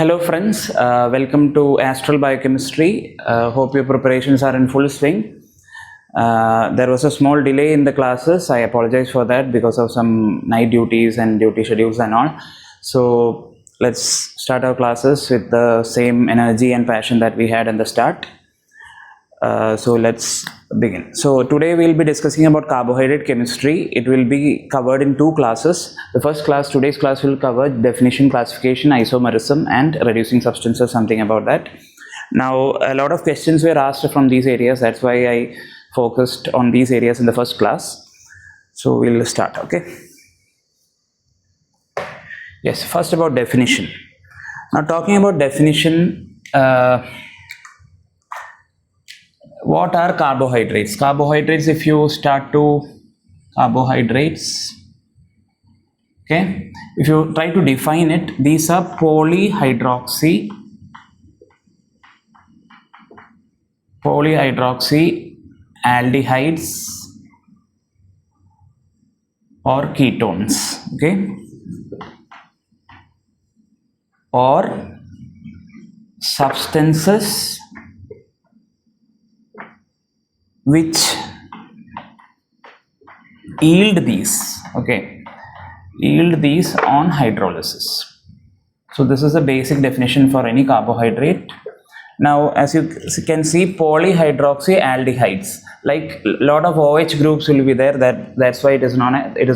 Hello friends, welcome to Astral Biochemistry. Hope your preparations are in full swing. There was a small delay in the classes. I apologize for that because of some night duties and duty schedules and all. So let's start our classes with the same energy and passion that we had in the start. So let's begin. So today we'll be discussing about carbohydrate chemistry. It will be covered in two classes. The first class, today's class, will cover definition, classification, isomerism, and reducing substances, something about that. Now, a lot of questions were asked from these areas. That's why I focused on these areas in the first class. So we'll start, okay? Yes, first about definition. Now, talking about definition, what are carbohydrates? Carbohydrates, if you start to carbohydrates, okay, if you try to define it, these are polyhydroxy aldehydes or ketones, okay, or substances which yield these on hydrolysis. So this is a basic definition for any carbohydrate. Now, as you can see, polyhydroxy aldehydes, like a lot of OH groups will be there. That's why it is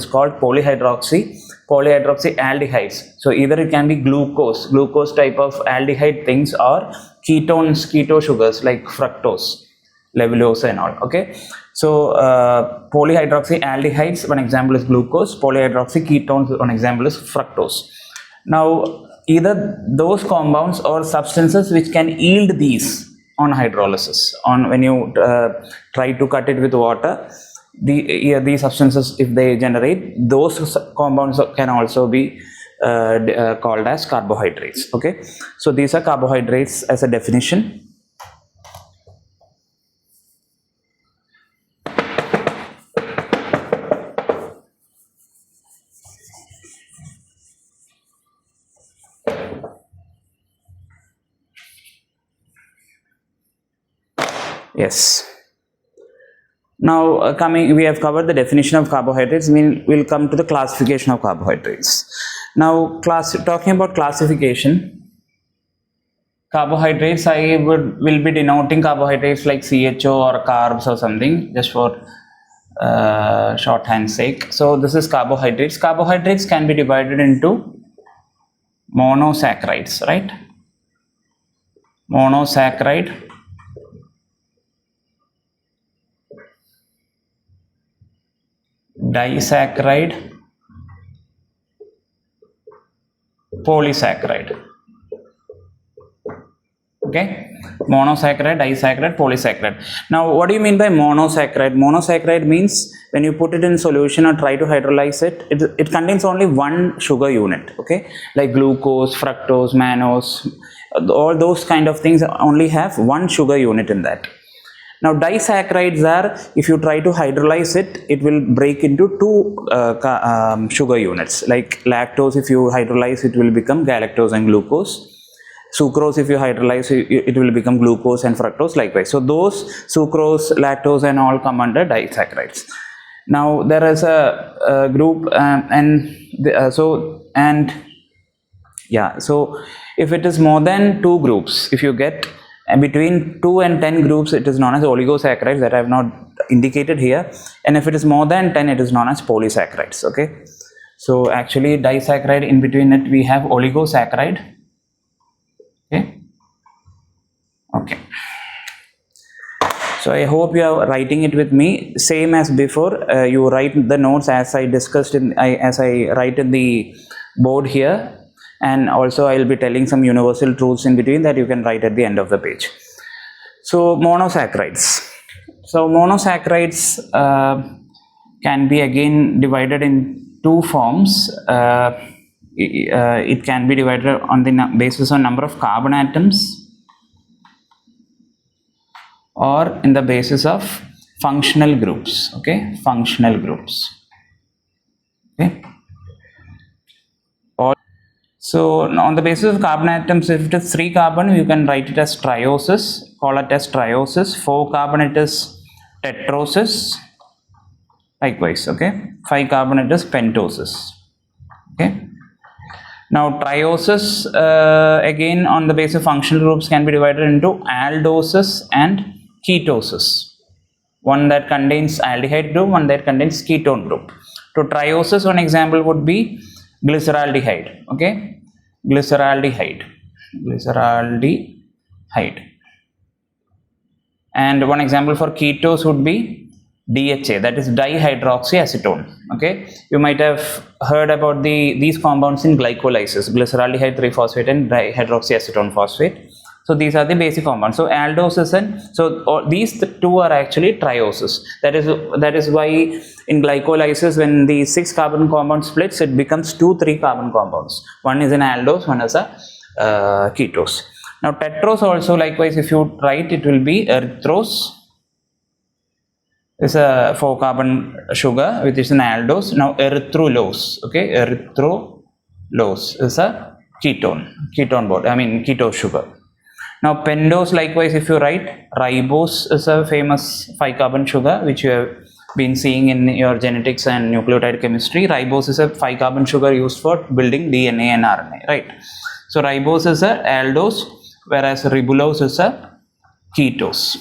called polyhydroxy aldehydes. So either it can be glucose type of aldehyde things, or keto sugars like fructose, levulose and all, okay. So polyhydroxy aldehydes, one example is glucose. Polyhydroxy ketones, one example is fructose. Now, either those compounds or substances which can yield these on hydrolysis, on when you try to cut it with water, these substances, if they generate, those compounds can also be called as carbohydrates, okay. So these are carbohydrates as a definition. Yes. Now we have covered the definition of carbohydrates. We'll come to the classification of carbohydrates. Now, talking about classification, carbohydrates, I will be denoting carbohydrates like CHO or carbs or something, just for shorthand sake. So this is carbohydrates. Carbohydrates can be divided into monosaccharides, right? Monosaccharide, disaccharide, polysaccharide, okay. Monosaccharide, disaccharide, polysaccharide. Now, what do you mean by monosaccharide? Monosaccharide means when you put it in solution or try to hydrolyze it, it contains only one sugar unit, okay, like glucose, fructose, mannose, all those kind of things only have one sugar unit in that. Now, disaccharides are, if you try to hydrolyze it, it will break into two sugar units. Like lactose, if you hydrolyze, it will become galactose and glucose. Sucrose, if you hydrolyze, it will become glucose and fructose, likewise. So those sucrose, lactose and all come under disaccharides. Now, there is a group so if it is more than two groups, if you get between 2 and 10 groups, it is known as oligosaccharides, that I have not indicated here. And if it is more than 10, it is known as polysaccharides, okay. So actually, disaccharide, in between it we have oligosaccharide, okay. So I hope you are writing it with me, same as before. You write the notes as I discussed as I write in the board here. And also I will be telling some universal truths in between that you can write at the end of the page. So monosaccharides. So monosaccharides can be again divided in two forms. It can be divided on the basis on number of carbon atoms, or in the basis of functional groups, okay, functional groups, okay. So on the basis of carbon atoms, if it is 3 carbon, you can write it as triosis, call it as triosis. 4 carbon, it is tetrosis. Likewise, okay. 5 carbon, it is pentosis. Okay. Now triosis, again on the basis of functional groups, can be divided into aldosis and ketosis. One that contains aldehyde group, one that contains ketone group. So triosis, one example would be glyceraldehyde. Okay, glyceraldehyde. And one example for ketose would be DHA, that is dihydroxyacetone. Okay, you might have heard about these compounds in glycolysis, glyceraldehyde 3-phosphate and dihydroxyacetone phosphate. So these are the basic compounds. So aldoses and these two are actually triosis. That is why in glycolysis, when the 6 carbon compound splits, it becomes 2 3 carbon compounds. One is an aldose, one is a ketose. Now tetros also, likewise, if you write, it will be erythrose. Is a 4 carbon sugar which is an aldose. Now erythrulose, okay, erythrulose is a ketone bond, I mean ketose sugar. Now pentose, likewise, if you write, ribose is a famous 5 carbon sugar which you have been seeing in your genetics and nucleotide chemistry. Ribose is a 5 carbon sugar used for building DNA and RNA, right? So ribose is a aldose, whereas ribulose is a ketose.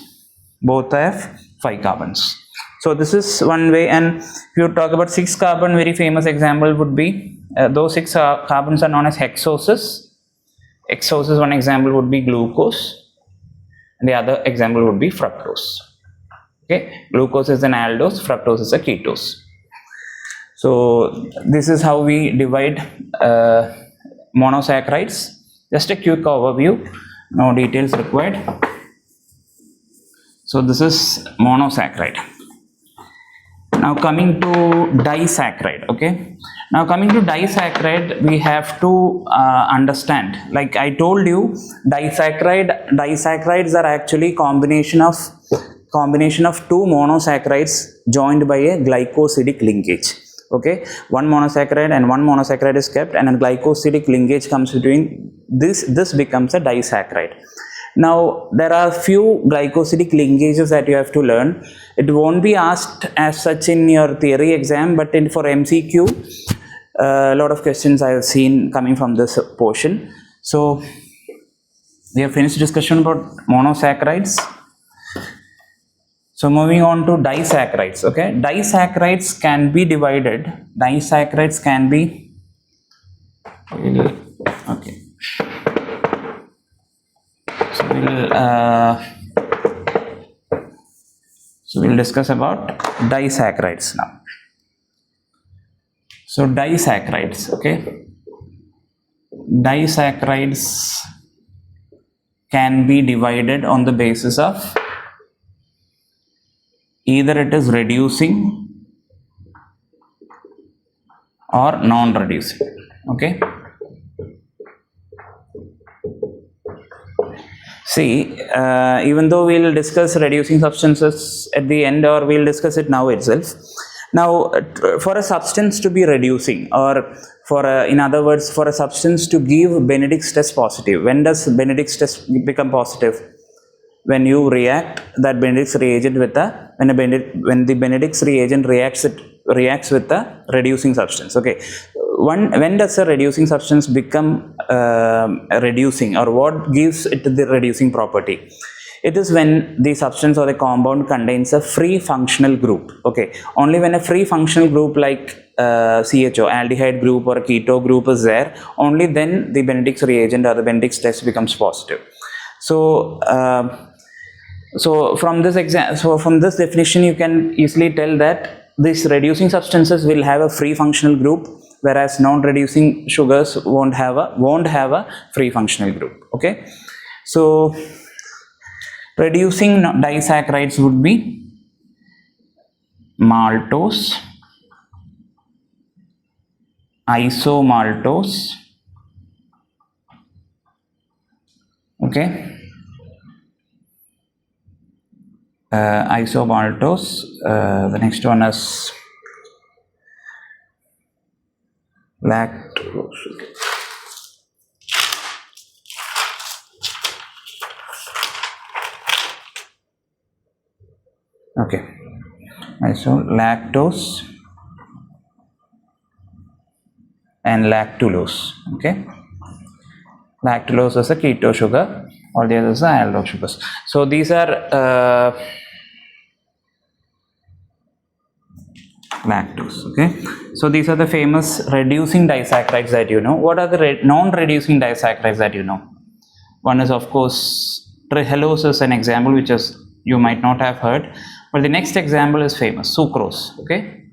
Both have 5 carbons. So this is one way. And if you talk about 6 carbon, very famous example would be those 6 carbons are known as hexoses. Hexoses, one example would be glucose, and the other example would be fructose. Okay, glucose is an aldose, fructose is a ketose. So this is how we divide monosaccharides. Just a quick overview, no details required. So this is monosaccharide. Now coming to disaccharide. Okay, now coming to disaccharide, we have to understand, like I told you, disaccharides are actually combination of 2 monosaccharides joined by a glycosidic linkage. Okay, one monosaccharide and one monosaccharide is kept, and a glycosidic linkage comes between this becomes a disaccharide. Now there are few glycosidic linkages that you have to learn. It won't be asked as such in your theory exam, but for MCQ, a lot of questions I have seen coming from this portion. So we have finished discussion about monosaccharides. So moving on to disaccharides. Okay, disaccharides can be divided. Okay. So we'll discuss about disaccharides now. So disaccharides, okay. Disaccharides can be divided on the basis of either it is reducing or non-reducing. Okay. See, even though we'll discuss reducing substances at the end, or we'll discuss it now itself. Now, for a substance to be reducing, or in other words, for a substance to give Benedict's test positive, when does Benedict's test become positive? When you react that Benedict's reagent with when the Benedict's reagent reacts with the reducing substance. Okay, when does a reducing substance become reducing, or what gives it the reducing property? It is when the substance or the compound contains a free functional group. Okay, only when a free functional group like CHO, aldehyde group, or keto group is there, only then the Benedict's reagent or the Benedict's test becomes positive. So from this definition, you can easily tell that these reducing substances will have a free functional group, whereas non-reducing sugars won't have a free functional group. Okay, so reducing disaccharides would be maltose, isomaltose. Okay, isomaltose. The next one is lactose. Okay, so lactose and lactulose. Okay, lactulose is a keto sugar, all the others are aldol sugars. So these are lactose. Okay, so these are the famous reducing disaccharides that you know. What are the non-reducing disaccharides that you know? One is of course trehalose is an example which is you might not have heard, but the next example is famous, sucrose. Okay,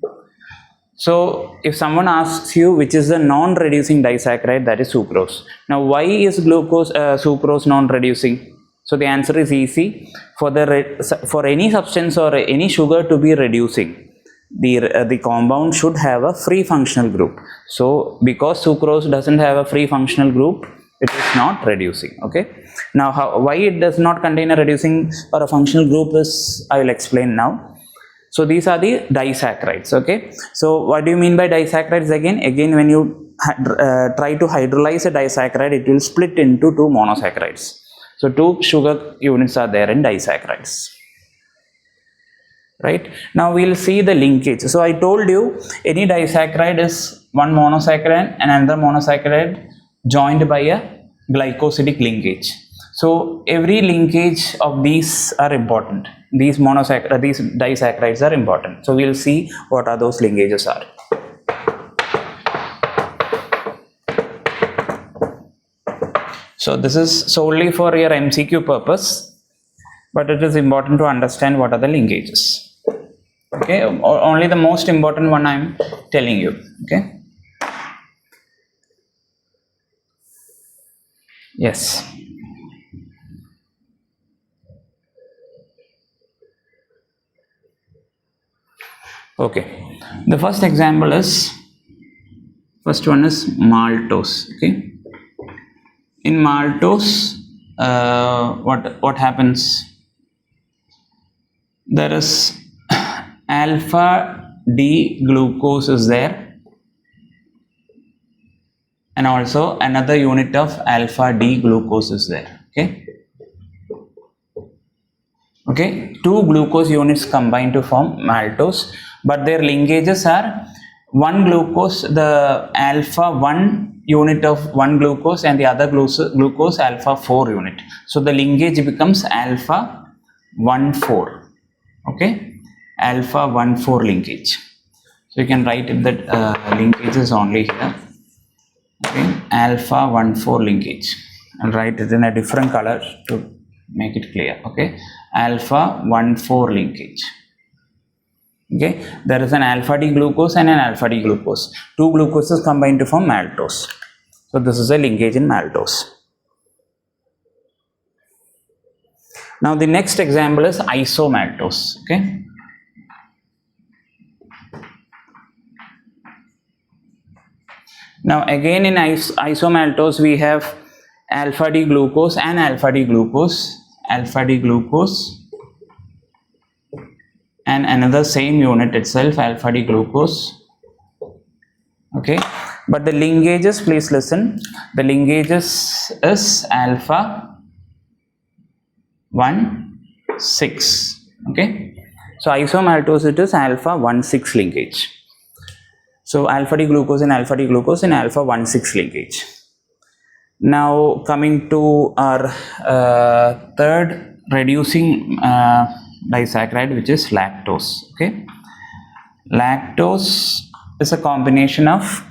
so if someone asks you which is the non-reducing disaccharide, that is sucrose. Now why is sucrose non-reducing? So the answer is easy. For any substance or any sugar to be reducing, the compound should have a free functional group. So because sucrose doesn't have a free functional group, it is not reducing. Okay, now why it does not contain a reducing or a functional group is I will explain now. So these are the disaccharides. Okay, so what do you mean by disaccharides? Again when you try to hydrolyze a disaccharide, it will split into two monosaccharides. So two sugar units are there in disaccharides. Right, now we'll see the linkage. So I told you any disaccharide is one monosaccharide and another monosaccharide joined by a glycosidic linkage. So every linkage of these are important. These disaccharides are important. So we'll see what are those linkages are. So this is solely for your MCQ purpose, but it is important to understand what are the linkages. Okay, only the most important one I am telling you. Okay. Yes. Okay. The first one is maltose. Okay. In maltose, what happens? There is alpha D glucose is there, and also another unit of alpha D glucose is there. Okay, two glucose units combine to form maltose, but their linkages are one glucose, the alpha 1 unit of one glucose, and the other glucose alpha 4 unit. So the linkage becomes alpha 1,4. Okay, alpha 1,4 linkage. So you can write it that linkage is only here. Okay, alpha 1,4 linkage. I'll write it in a different color to make it clear. Okay, alpha 1,4 linkage. Okay, there is an alpha D glucose and an alpha D glucose. Two glucoses combine to form maltose. So this is a linkage in maltose. Now the next example is isomaltose. Okay. Now again in isomaltose we have alpha D glucose and alpha D glucose, and another same unit itself, alpha D glucose. Okay, but the linkages, please listen, the linkages is alpha 1,6. Okay, so isomaltose it is alpha 1,6 linkage. So alpha D glucose and alpha D glucose in alpha 1,6 linkage. Now coming to our third reducing disaccharide, which is lactose. Okay, lactose is a combination of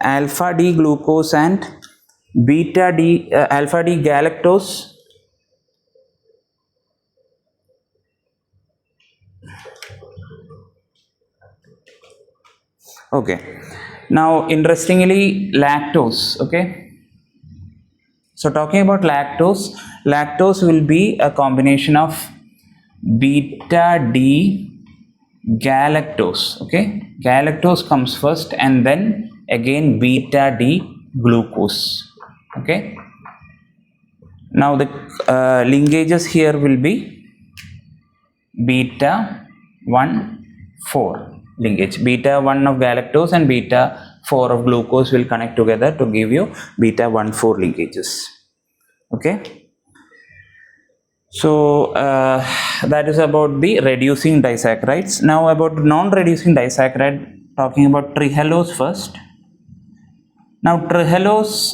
alpha D glucose and beta D alpha D galactose Okay, now interestingly lactose. Okay, so talking about lactose will be a combination of beta D galactose. Okay, galactose comes first and then again beta D glucose. Okay, now the linkages here will be beta 1,4 linkage. Beta 1 of galactose and beta 4 of glucose will connect together to give you beta 1,4 linkages. Okay, So that is about the reducing disaccharides. Now about non-reducing disaccharide, talking about trehalose first. Now trehalose,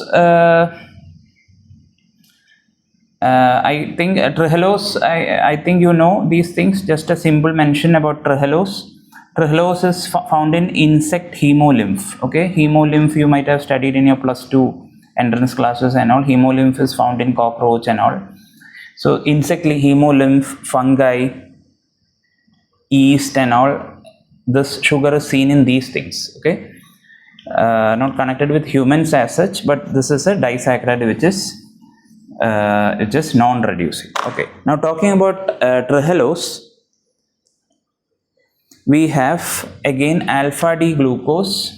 I think trehalose, I think you know these things. Just a simple mention about trehalose. Trehalose is found in insect hemolymph. Okay, hemolymph you might have studied in your +2 entrance classes and all. Hemolymph is found in cockroach and all. So insect hemolymph, fungi, yeast and all, this sugar is seen in these things. Okay, not connected with humans as such, but this is a disaccharide which is non-reducing. Okay, now talking about trehalose, we have again alpha D glucose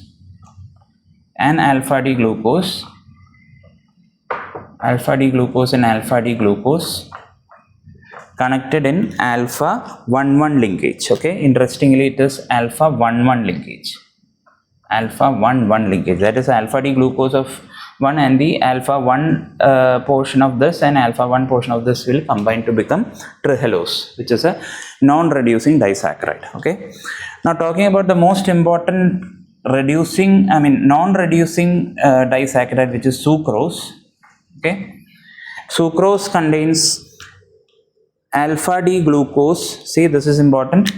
and alpha D glucose, alpha D glucose and alpha D glucose connected in alpha 1,1 linkage. Okay, interestingly it is alpha 1,1 linkage, alpha 1,1 linkage, that is alpha D glucose of 1 and the alpha 1 portion of this and alpha 1 portion of this will combine to become trehalose, which is a non-reducing disaccharide. Okay, now talking about the most important non-reducing disaccharide, which is sucrose. Okay, sucrose contains alpha D glucose, see this is important,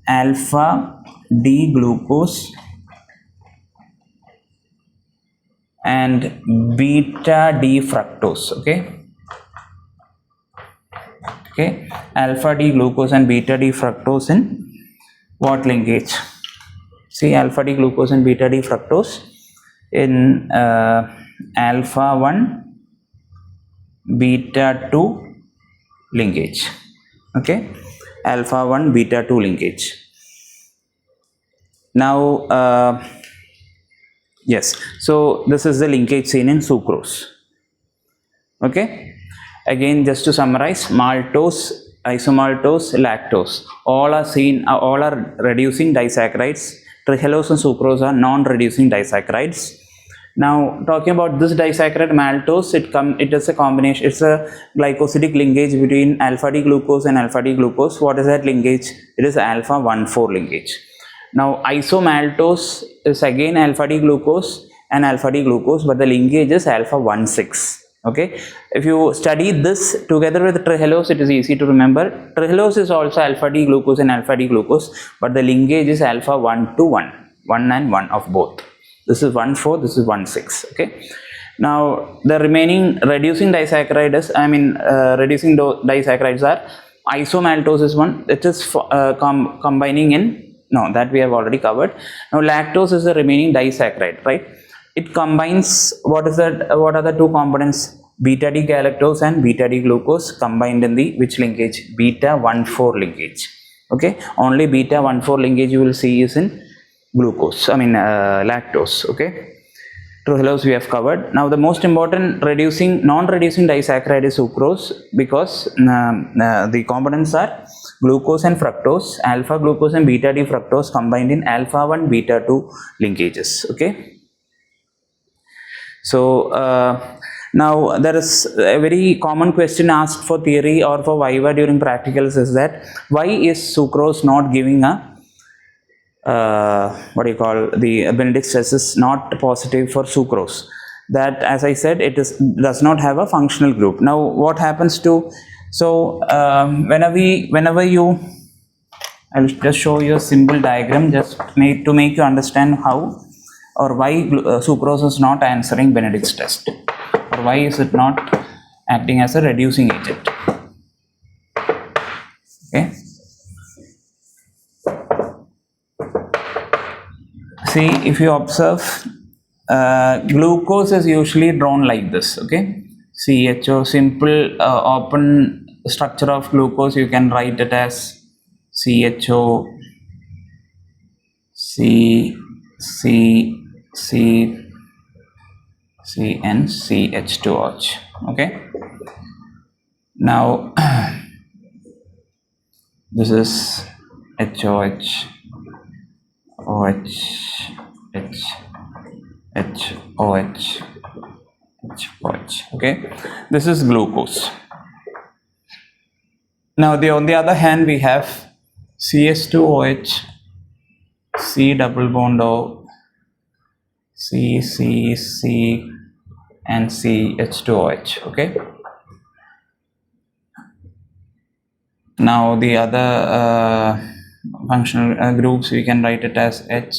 alpha D glucose and beta D fructose. Okay, alpha D glucose and beta D fructose in what linkage? See, alpha D glucose and beta D fructose in alpha 1 beta 2 linkage. Okay, alpha 1 beta 2 linkage. Now yes, so this is the linkage seen in sucrose. Okay, again just to summarize, maltose, isomaltose, lactose, all are reducing disaccharides. Trehalose and sucrose are non-reducing disaccharides. Now talking about this disaccharide maltose, it is a combination, it's a glycosidic linkage between alpha D glucose and alpha D glucose. What is that linkage? It is alpha 1,4 linkage. Now isomaltose is again alpha D glucose and alpha D glucose, but the linkage is alpha 1,6. Okay, if you study this together with trehalose, it is easy to remember. Trehalose is also alpha D glucose and alpha D glucose, but the linkage is alpha 1 to 1, 1 and 1 of both. This is 1,4, this is 1,6. Okay, now the remaining reducing disaccharide is, reducing disaccharides are isomaltose is one, it is combining in, no, that we have already covered. Now lactose is the remaining disaccharide, right? It combines, what are the two components? Beta D galactose and beta D glucose combined in the which linkage? Beta 1,4 linkage. Okay, only beta 1,4 linkage you will see is in glucose, lactose. Okay, trehalose we have covered. Now the most important non-reducing disaccharide is sucrose, because the components are glucose and fructose, alpha glucose and beta D fructose combined in alpha 1 beta 2 linkages. Okay, so now there is a very common question asked for theory or for viva during practicals, is that why is sucrose not giving a the Benedict stress is not positive for sucrose? That, as I said, does not have a functional group. Now what happens to, so whenever you, I will just show you a simple diagram just to make you understand how or why sucrose is not answering Benedict's test, or why is it not acting as a reducing agent. Okay, see, if you observe, glucose is usually drawn like this. Okay, CHO, simple open structure of glucose, you can write it as CHO, C and CH2OH. Okay, now this is HOH, OH, HOH. Okay, this is glucose. Now, on the other hand, we have CH2OH, C double bond O, C, C, C, and CH2OH. Okay. Now, the other functional groups, we can write it as H,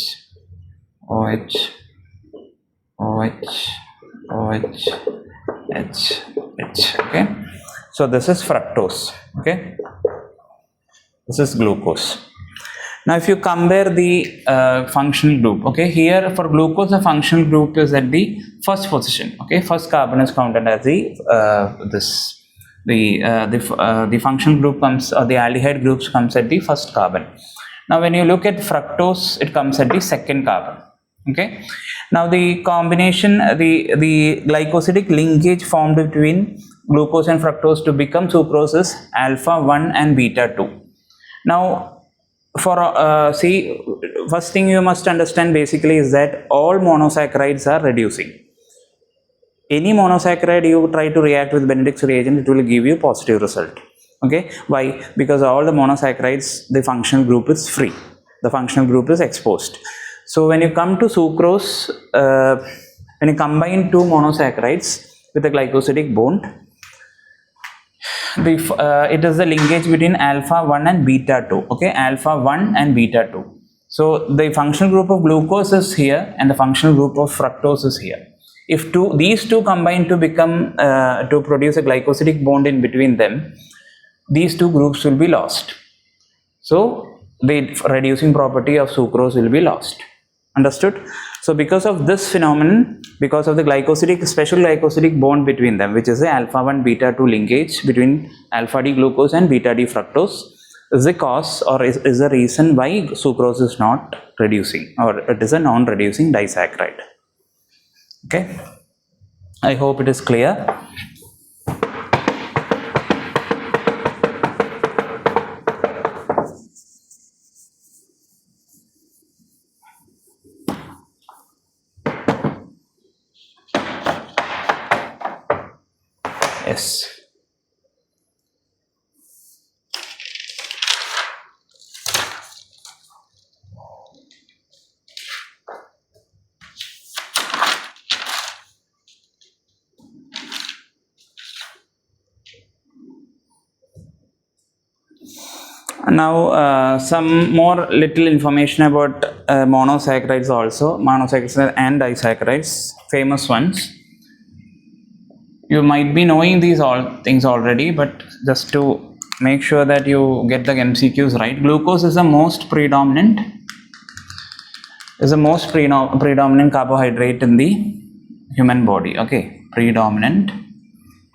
OH, OH, OH, H, H. Okay. So this is fructose. Okay. This is glucose. Now, if you compare the functional group, okay, here for glucose, the functional group is at the first position. Okay, first carbon is counted as the the functional group comes, or the aldehyde groups comes at the first carbon. Now, when you look at fructose, it comes at the second carbon. Okay. Now, the combination, the glycosidic linkage formed between glucose and fructose to become sucrose is alpha 1 and beta 2. Now, for see, first thing you must understand basically is that all monosaccharides are reducing. Any monosaccharide you try to react with Benedict's reagent, it will give you positive result. Okay, why? Because all the monosaccharides, the functional group is free, the functional group is exposed. So when you come to sucrose, when you combine two monosaccharides with a glycosidic bond, it is the linkage between alpha 1 and beta 2. Okay, alpha 1 and beta 2. So the functional group of glucose is here and the functional group of fructose is here. If these two combine to become to produce a glycosidic bond in between them, these two groups will be lost. So the reducing property of sucrose will be lost. Understood? So because of this phenomenon, because of the special glycosidic bond between them, which is the alpha 1 beta 2 linkage between alpha D glucose and beta D fructose, is the cause, or is the reason why sucrose is not reducing, or it is a non-reducing disaccharide. Okay, I hope it is clear. Yes. Now, some more little information about monosaccharides also, monosaccharides and disaccharides, famous ones. You might be knowing these all things already, but just to make sure that you get the MCQs right, glucose is the most predominant carbohydrate in the human body. Okay,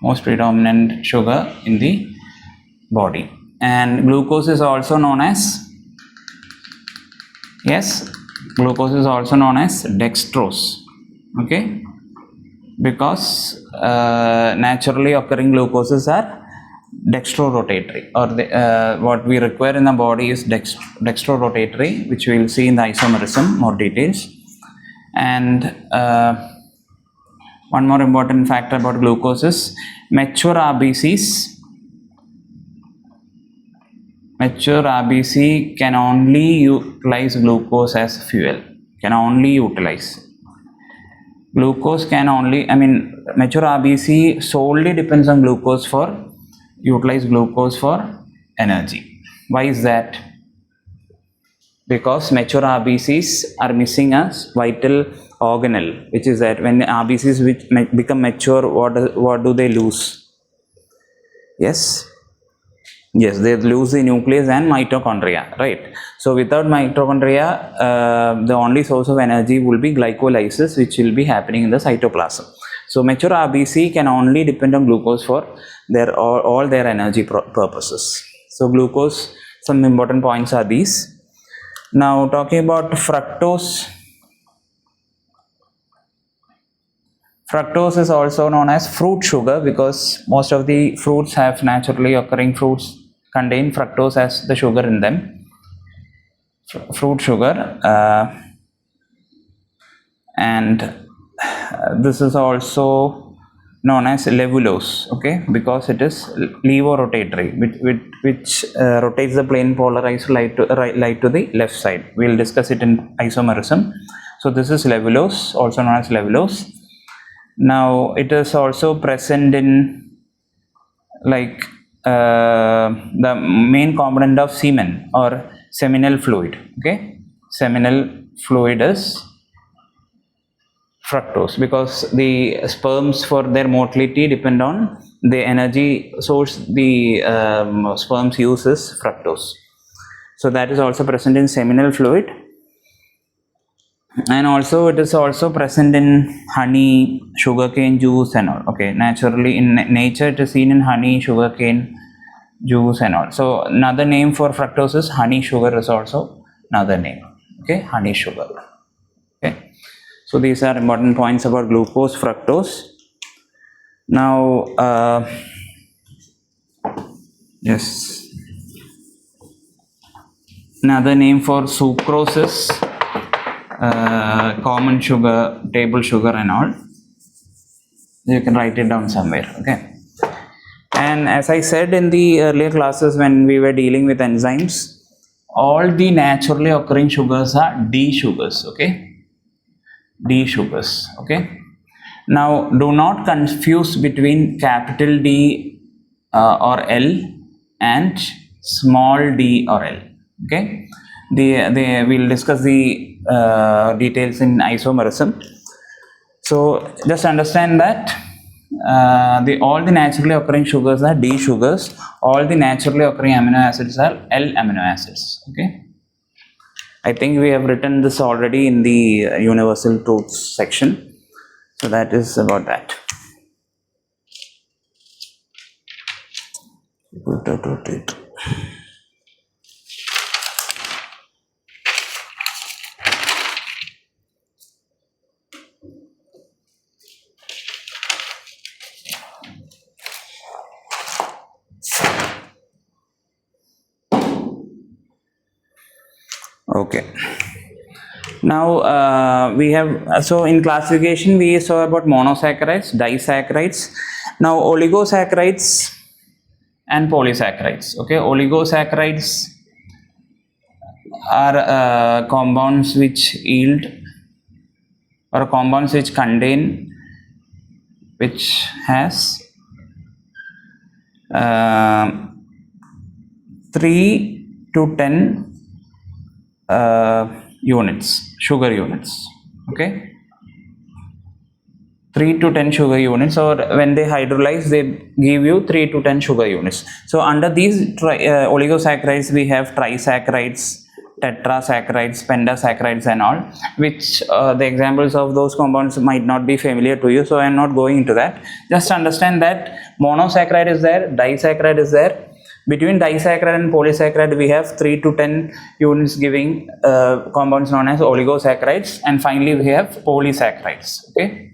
most predominant sugar in the body. And glucose is also known as, dextrose. Okay, because naturally occurring glucoses are dextrorotatory, or what we require in the body is dextrorotatory, which we will see in the isomerism more details. And one more important factor about glucose is mature RBC can only utilize glucose as fuel. Mature RBC solely depends on glucose utilize glucose for energy. Why is that? Because mature RBCs are missing a vital organelle, which is that when RBCs which become mature, what do they lose? Yes, they lose the nucleus and mitochondria, right? So without mitochondria, the only source of energy will be glycolysis, which will be happening in the cytoplasm. So mature RBC can only depend on glucose for all their energy purposes. So glucose, some important points are these. Now talking about fructose. Fructose is also known as fruit sugar because most of the fruits have naturally occurring fruits contain fructose as the sugar in them. Fruit sugar, and this is also known as levulose, okay, because it is levorotatory, which rotates the plane polarized light to the left side. We'll discuss it in isomerism. So this is levulose, also known as levulose. Now it is also present in like the main component of semen or seminal fluid, okay. Seminal fluid is fructose, because the sperms for their motility depend on the energy source the sperms use is fructose. So that is also present in seminal fluid, and also it is also present in honey, sugarcane juice and all, okay. Naturally in nature it is seen in honey, sugarcane juice and all. So another name for fructose is honey sugar, is also another name, okay, honey sugar, okay. So these are important points about glucose, fructose. Now, yes, another name for sucrose is common sugar, table sugar and all. You can write it down somewhere, okay. And as I said in the earlier classes when we were dealing with enzymes, all the naturally occurring sugars are D sugars, okay. D sugars, okay. Now do not confuse between capital D or L and small d or L, okay. We'll discuss the details in isomerism. So just understand that all the naturally occurring sugars are D sugars, all the naturally occurring amino acids are L amino acids, okay. I think we have written this already in the universal truths section. So that is about that. Okay. Now we have, so in classification we saw about monosaccharides, disaccharides. Now oligosaccharides and polysaccharides, okay. Oligosaccharides are compounds which yield or compounds which contain, which has 3 to 10 units, sugar units, okay. 3 to 10 sugar units, or when they hydrolyze they give you 3 to 10 sugar units. So under these oligosaccharides we have trisaccharides, tetrasaccharides, pentasaccharides and all, which the examples of those compounds might not be familiar to you, so I am not going into that. Just understand that monosaccharide is there, disaccharide is there. Between disaccharide and polysaccharide we have 3 to 10 units giving compounds known as oligosaccharides, and finally we have polysaccharides, okay.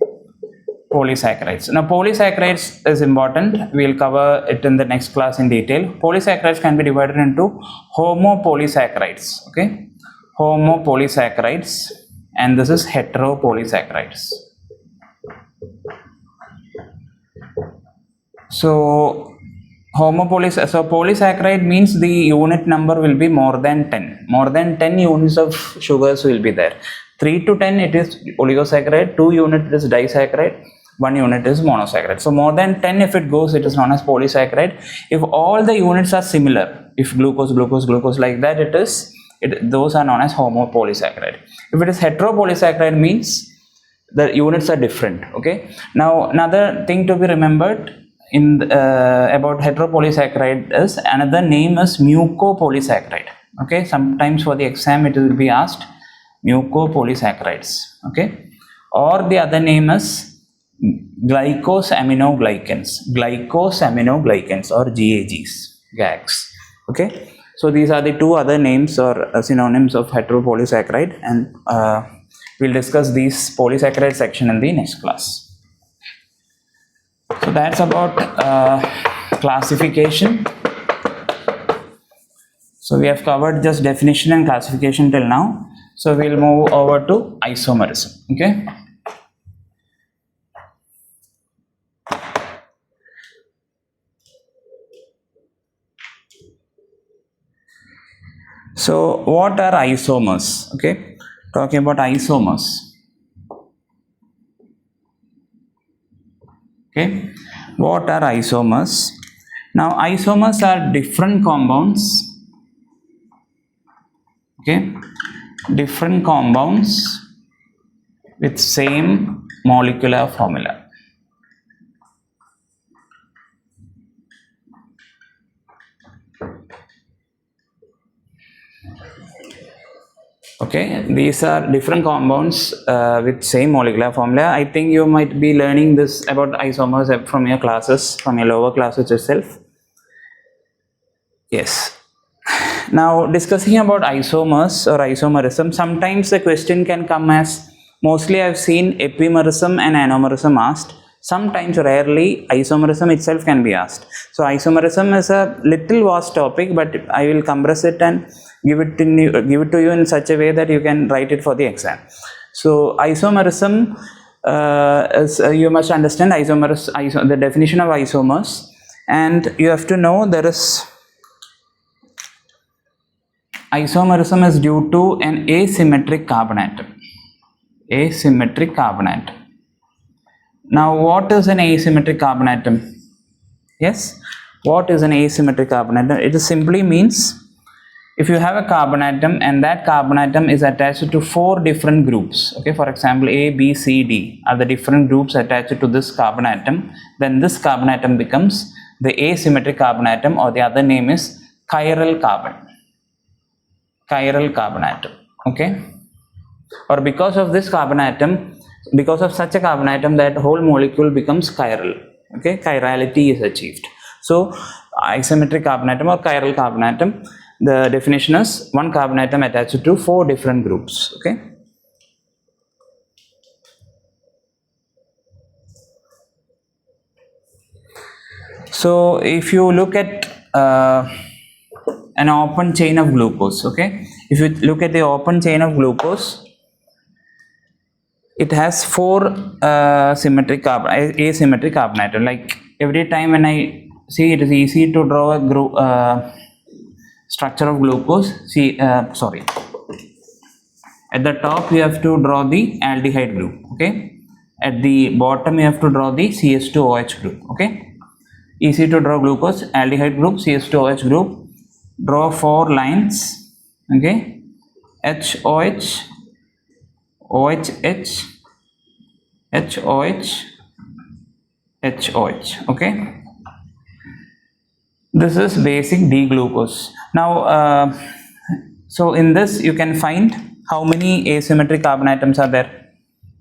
Polysaccharides. Now polysaccharides is important, we will cover it in the next class in detail. Polysaccharides can be divided into homopolysaccharides, okay. Homopolysaccharides, and this is heteropolysaccharides. So polysaccharide means the unit number will be more than 10. More than 10 units of sugars will be there. 3 to 10 it is oligosaccharide, 2 unit is disaccharide, 1 unit is monosaccharide. So more than 10 if it goes, it is known as polysaccharide. If all the units are similar, if glucose, glucose, glucose like that, those are known as homopolysaccharide. If it is heteropolysaccharide means the units are different, okay. Now another thing to be remembered in about heteropolysaccharide is another name is mucopolysaccharide, okay. Sometimes for the exam it will be asked mucopolysaccharides, okay. Or the other name is glycosaminoglycans or GAGs, okay. So these are the two other names or synonyms of heteropolysaccharide, and we'll discuss these polysaccharide section in the next class. So that's about classification. So we have covered just definition and classification till now. So we'll move over to isomerism, okay. So what are isomers? Okay, talking about isomers. Okay, what are isomers? Now isomers are different compounds. Okay, different compounds with same molecular formula. Okay, these are different compounds with same molecular formula. I think you might be learning this about isomers from your classes, from your lower classes itself. Yes. Now discussing about isomers or isomerism, sometimes the question can come as, mostly I've seen epimerism and anomerism asked. Sometimes, rarely, isomerism itself can be asked. So isomerism is a little vast topic, but I will compress it and give it to you in such a way that you can write it for the exam. So isomerism is, you must understand the definition of isomers, and you have to know there is isomerism is due to an asymmetric carbon atom. Asymmetric carbon atom. Now, what is an asymmetric carbon atom? Yes, what is an asymmetric carbon atom? It simply means if you have a carbon atom and that carbon atom is attached to 4 different groups. Okay, for example, A, B, C, D are the different groups attached to this carbon atom, then this carbon atom becomes the asymmetric carbon atom, or the other name is chiral carbon. Chiral carbon atom. Okay, or because of this carbon atom, because of such a carbon atom, that whole molecule becomes chiral. Okay, chirality is achieved. So asymmetric carbon atom or chiral carbon atom, the definition is one carbon atom attached to 4 different groups. Okay, so if you look at an open chain of glucose, okay, if you look at the open chain of glucose, it has 4 asymmetric carbon atom. Like every time when I see, it is easy to draw a group structure of glucose. See, sorry, at the top you have to draw the aldehyde group. Okay, at the bottom you have to draw the CH2OH group. Okay, easy to draw glucose, aldehyde group, CH2OH group. Draw 4 lines. Okay, HOH, OHH, HOH, HOH. Okay, this is basic D-glucose. Now, so in this you can find how many asymmetric carbon atoms are there.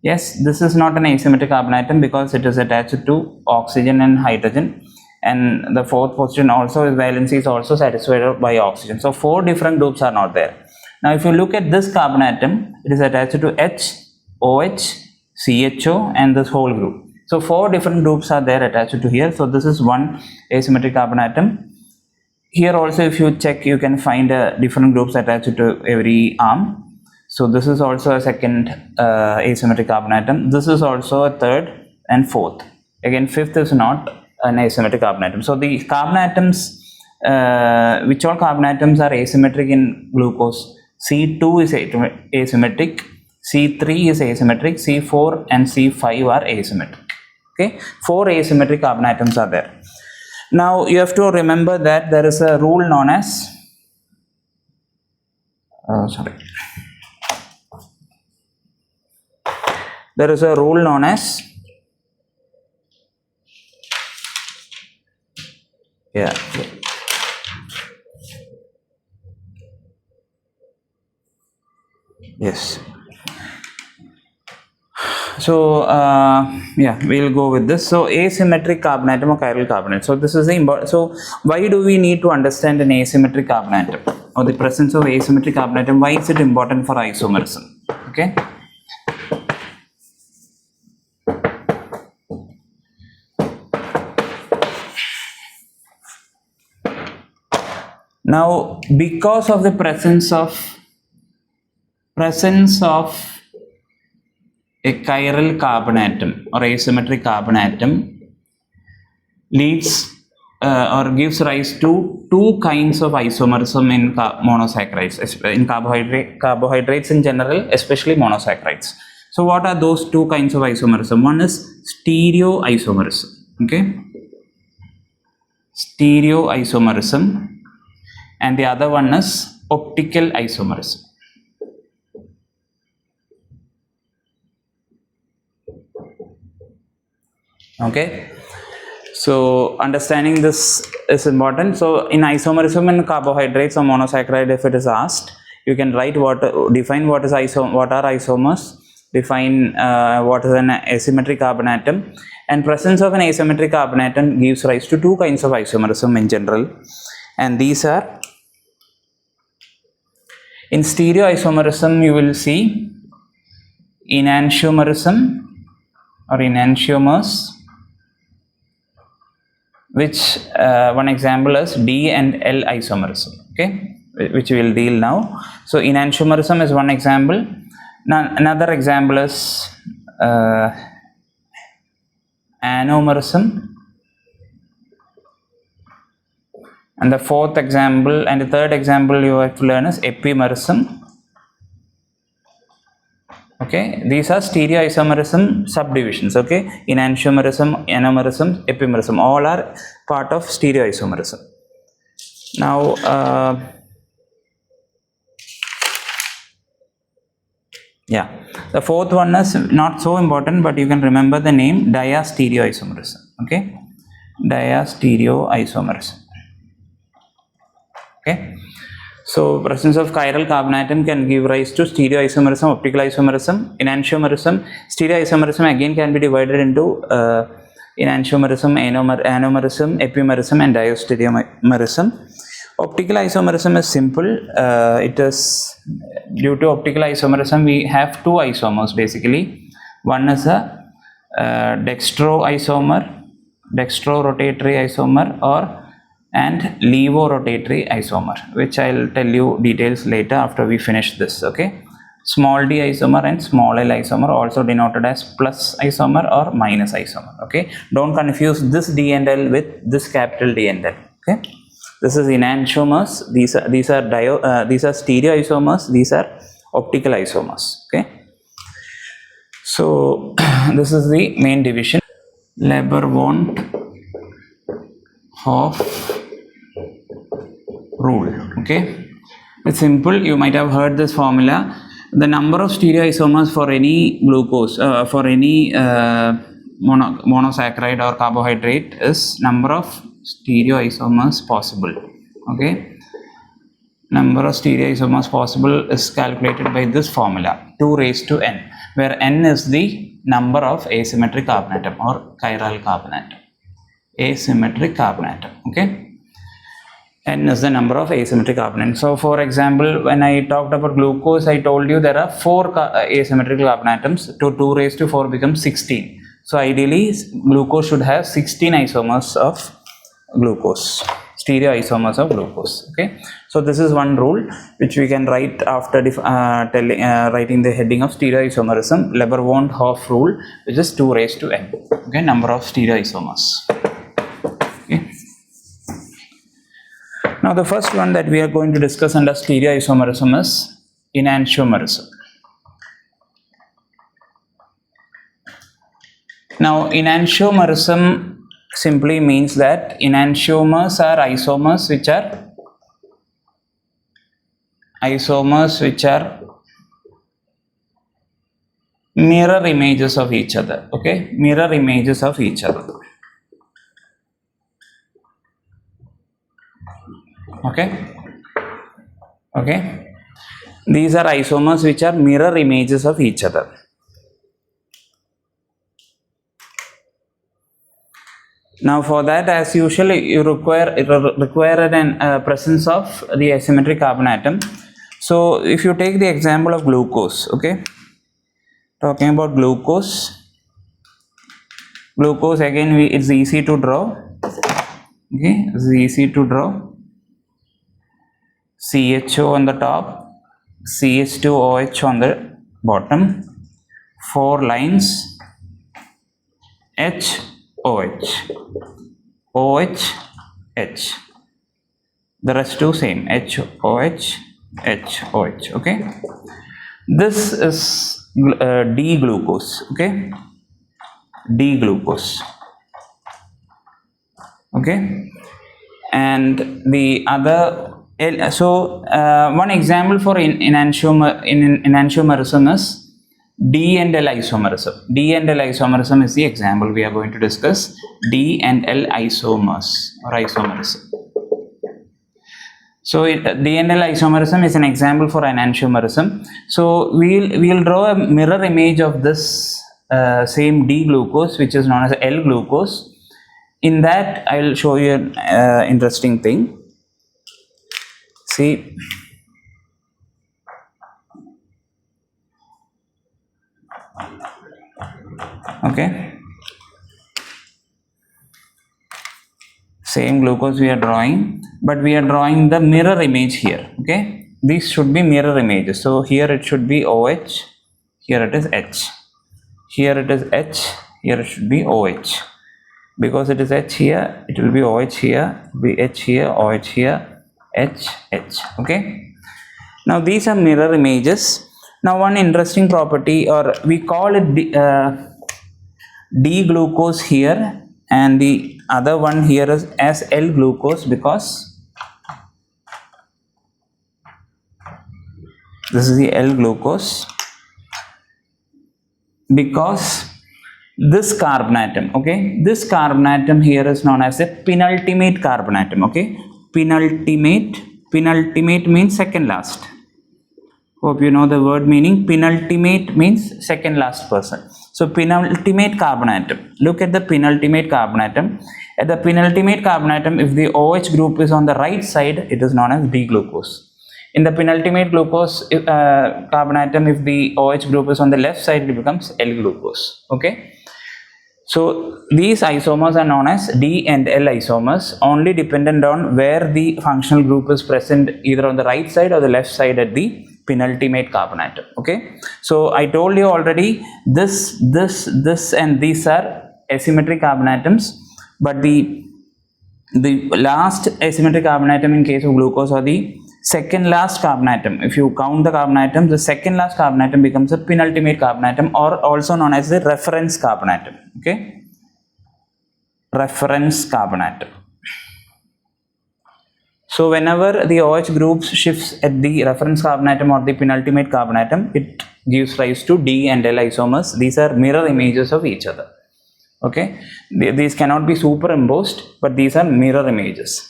Yes, this is not an asymmetric carbon atom because it is attached to oxygen and hydrogen, and the 4th position also, valency is also satisfied by oxygen. So 4 different groups are not there. Now if you look at this carbon atom, it is attached to H, OH, CHO and this whole group. So 4 different groups are there attached to here. So this is one asymmetric carbon atom. Here also, if you check, you can find different groups attached to every arm. So this is also a second asymmetric carbon atom. This is also a 3rd and 4th. Again, 5th is not an asymmetric carbon atom. So the carbon atoms, which all carbon atoms are asymmetric in glucose? C2 is asymmetric, C3 is asymmetric, C4 and C5 are asymmetric. Okay, 4 asymmetric carbon atoms are there. Now you have to remember that there is a rule known as there is a rule known as yes. So we'll go with this. So asymmetric carbon atom or chiral carbon atom. So this is the important. So why do we need to understand an asymmetric carbon atom or the presence of asymmetric carbon atom? Why is it important for isomerism? Okay. Now, because of the presence of a chiral carbon atom or asymmetric carbon atom leads or gives rise to two kinds of isomerism in monosaccharides, in carbohydrates in general, especially monosaccharides. So what are those two kinds of isomerism? One is stereoisomerism. Okay, stereoisomerism, and the other one is optical isomerism. Okay, so understanding this is important. So in isomerism in carbohydrates or monosaccharide, if it is asked, you can write define what are isomers, define what is an asymmetric carbon atom, and presence of an asymmetric carbon atom gives rise to two kinds of isomerism in general, and these are, in stereoisomerism you will see enantiomerism or enantiomers, which one example is D and L isomerism, okay, which we will deal now. So enantiomerism is one example. Now another example is anomerism, and the fourth example and the third example you have to learn is epimerism. Okay, these are stereoisomerism subdivisions. Okay, enantiomerism, anomerism, epimerism, all are part of stereoisomerism. Now, the fourth one is not so important, but you can remember the name diastereoisomerism. Okay, diastereoisomerism. Okay. So presence of chiral carbon atom can give rise to stereoisomerism, optical isomerism, enantiomerism. Stereoisomerism again can be divided into enantiomerism, anomerism, epimerism, and diastereomerism. Optical isomerism is simple. It is due to optical isomerism we have two isomers basically. One is a dextrorotatory isomer and levorotatory isomer, which I'll tell you details later after we finish this. Okay, small d isomer and small l isomer, also denoted as plus isomer or minus isomer. Okay, don't confuse this d and l with this capital D and L. Okay, this is enantiomers. These are stereoisomers. These are optical isomers. Okay, so this is the main division. Leber-Wondt-Hoff rule. Okay, it's simple. You might have heard this formula. The number of stereoisomers for any glucose, for any monosaccharide or carbohydrate is number of stereoisomers possible. Okay, number of stereoisomers possible is calculated by this formula, 2 raised to n, where n is the number of asymmetric carbon atom or chiral carbon atom. Asymmetric carbon atom. Okay, n is the number of asymmetric carbon atoms. So for example, when I talked about glucose, I told you there are 4 asymmetric carbon atoms. 2 raised to 4 becomes 16. So ideally glucose should have 16 isomers of glucose, stereoisomers of glucose. Okay, so this is one rule which we can write after writing the heading of stereoisomerism, Leber-Wondt-Hoff rule, which is 2 raised to n. Okay, number of stereoisomers. Okay. Now the first one that we are going to discuss under stereoisomerism is enantiomerism. Now enantiomerism simply means that enantiomers are isomers which are mirror images of each other. Okay, mirror images of each other. Okay, these are isomers which are mirror images of each other. Now for that, as usual, you require a presence of the asymmetric carbon atom. So if you take the example of glucose, okay, talking about glucose again, it's easy to draw. Okay, it's easy to draw. CHO on the top, CH2OH on the bottom, 4 lines, HOH, OH, H. The rest two same, H, OH, H, OH, okay. This is D-glucose, okay, D-glucose, okay. And the other, so one example for enantiomerism is D and L isomerism. D and L isomerism is the example we are going to discuss. D and L isomers or isomerism. So D and L isomerism is an example for enantiomerism. So we'll draw a mirror image of this same D glucose, which is known as L glucose. In that, I will show you an interesting thing. See, okay, same glucose we are drawing, but we are drawing the mirror image here, okay. These should be mirror images. So here it should be OH, here it is H, here it is H, here it should be OH. Because it is H here, it will be OH here, be H here, OH here, H, H, okay. Now these are mirror images. Now one interesting property, or we call it D glucose here, and the other one here is as L glucose, because this is the L glucose, because this carbon atom, okay, this carbon atom here is known as a penultimate carbon atom, okay. Penultimate means second last. Hope you know the word meaning. Penultimate means second last person. So penultimate carbon atom. Look at the penultimate carbon atom. At the penultimate carbon atom, if the OH group is on the right side, it is known as D-glucose. In the penultimate glucose carbon atom, if the OH group is on the left side, it becomes L-glucose, okay. So these isomers are known as D and L isomers, only dependent on where the functional group is present, either on the right side or the left side at the penultimate carbon atom, okay. So I told you already, this and these are asymmetric carbon atoms, but the last asymmetric carbon atom in case of glucose, or the second last carbon atom, if you count the carbon atoms, the second last carbon atom becomes a penultimate carbon atom, or also known as the reference carbon atom, okay, reference carbon atom. So whenever the OH group shifts at the reference carbon atom or the penultimate carbon atom, it gives rise to D and L isomers. These are mirror images of each other, okay. These cannot be superimposed, but these are mirror images.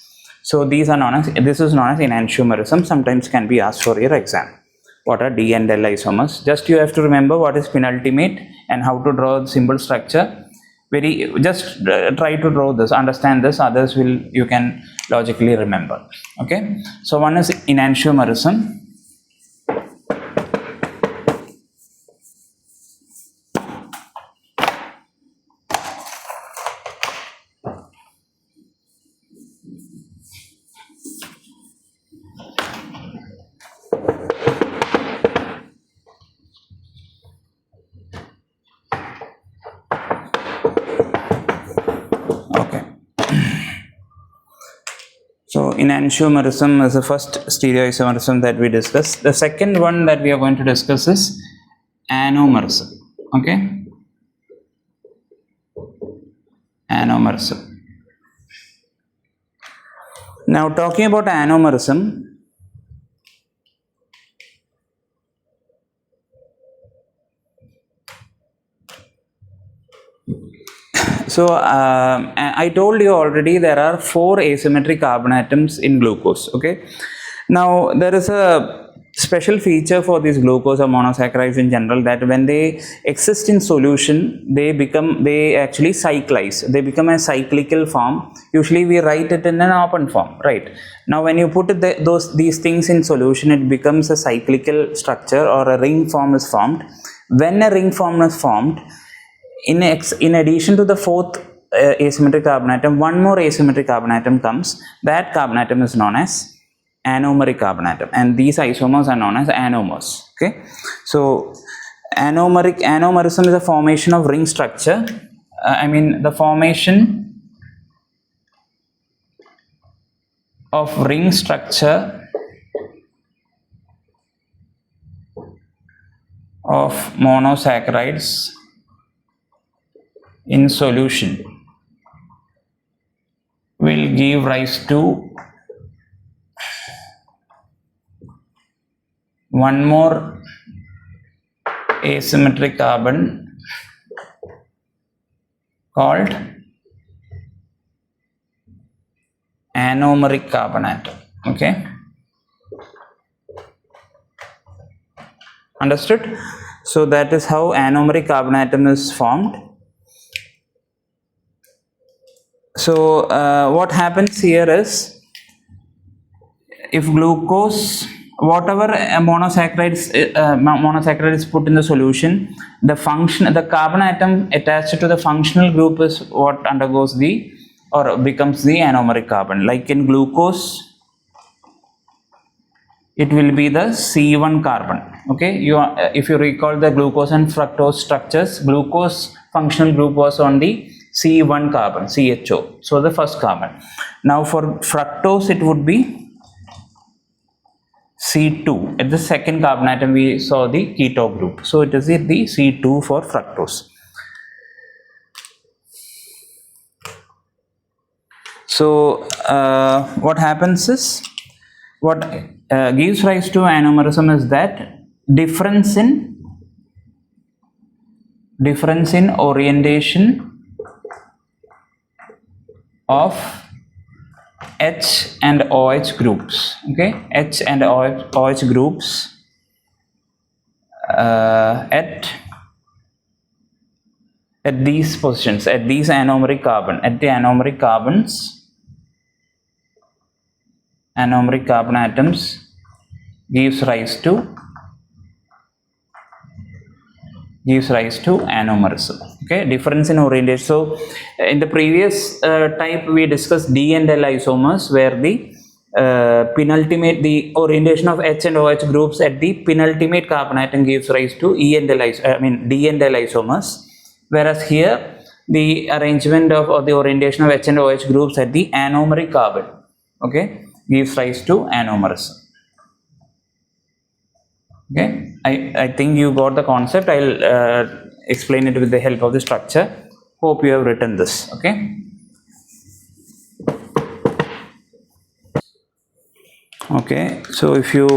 So these are known as, this is known as enantiomerism. Sometimes can be asked for your exam. What are D and L isomers? Just you have to remember what is penultimate and how to draw the symbol structure. Just try to draw this, understand this, others you can logically remember, okay. So one is enantiomerism. So enantiomerism is the first stereoisomerism that we discussed. The second one that we are going to discuss is anomerism, okay. Anomerism. Now talking about anomerism, so I told you already there are 4 asymmetric carbon atoms in glucose, okay. Now there is a special feature for these glucose or monosaccharides in general, that when they exist in solution, they actually cyclize, they become a cyclical form. Usually we write it in an open form, right? Now when you put these things in solution, it becomes a cyclical structure, or a ring form is formed. When a ring form is formed, in addition to the 4th asymmetric carbon atom, one more asymmetric carbon atom comes. That carbon atom is known as anomeric carbon atom, and these isomers are known as anomers, okay. So anomerism is a formation of ring structure. The formation of ring structure of monosaccharides in solution will give rise to one more asymmetric carbon called anomeric carbon atom. Okay, understood? So that is how anomeric carbon atom is formed. So what happens here is, if glucose, whatever monosaccharide is put in the solution, the carbon atom attached to the functional group is what undergoes the or becomes the anomeric carbon. Like in glucose, it will be the C1 carbon. Okay, if you recall the glucose and fructose structures, glucose functional group was on the C1 carbon, CHO, so the first carbon. Now for fructose it would be C2. At the second carbon atom we saw the keto group, so it is the C2 for fructose. So what happens is, what gives rise to anomerism is that difference in orientation of H and OH groups. Okay, H and OH groups at these positions, at these anomeric carbon, at the anomeric carbons, anomeric carbon atoms gives rise to anomerism. Okay, difference in orientation. So in the previous type we discussed D and L isomers, where the penultimate, the orientation of H and OH groups at the penultimate carbon atom gives rise to D and L isomers, whereas here the arrangement of, or the orientation of H and OH groups at the anomeric carbon, okay, gives rise to anomerism. Okay, I think you got the concept. I'll explain it with the help of the structure. Hope you have written this. Okay. Okay, so if you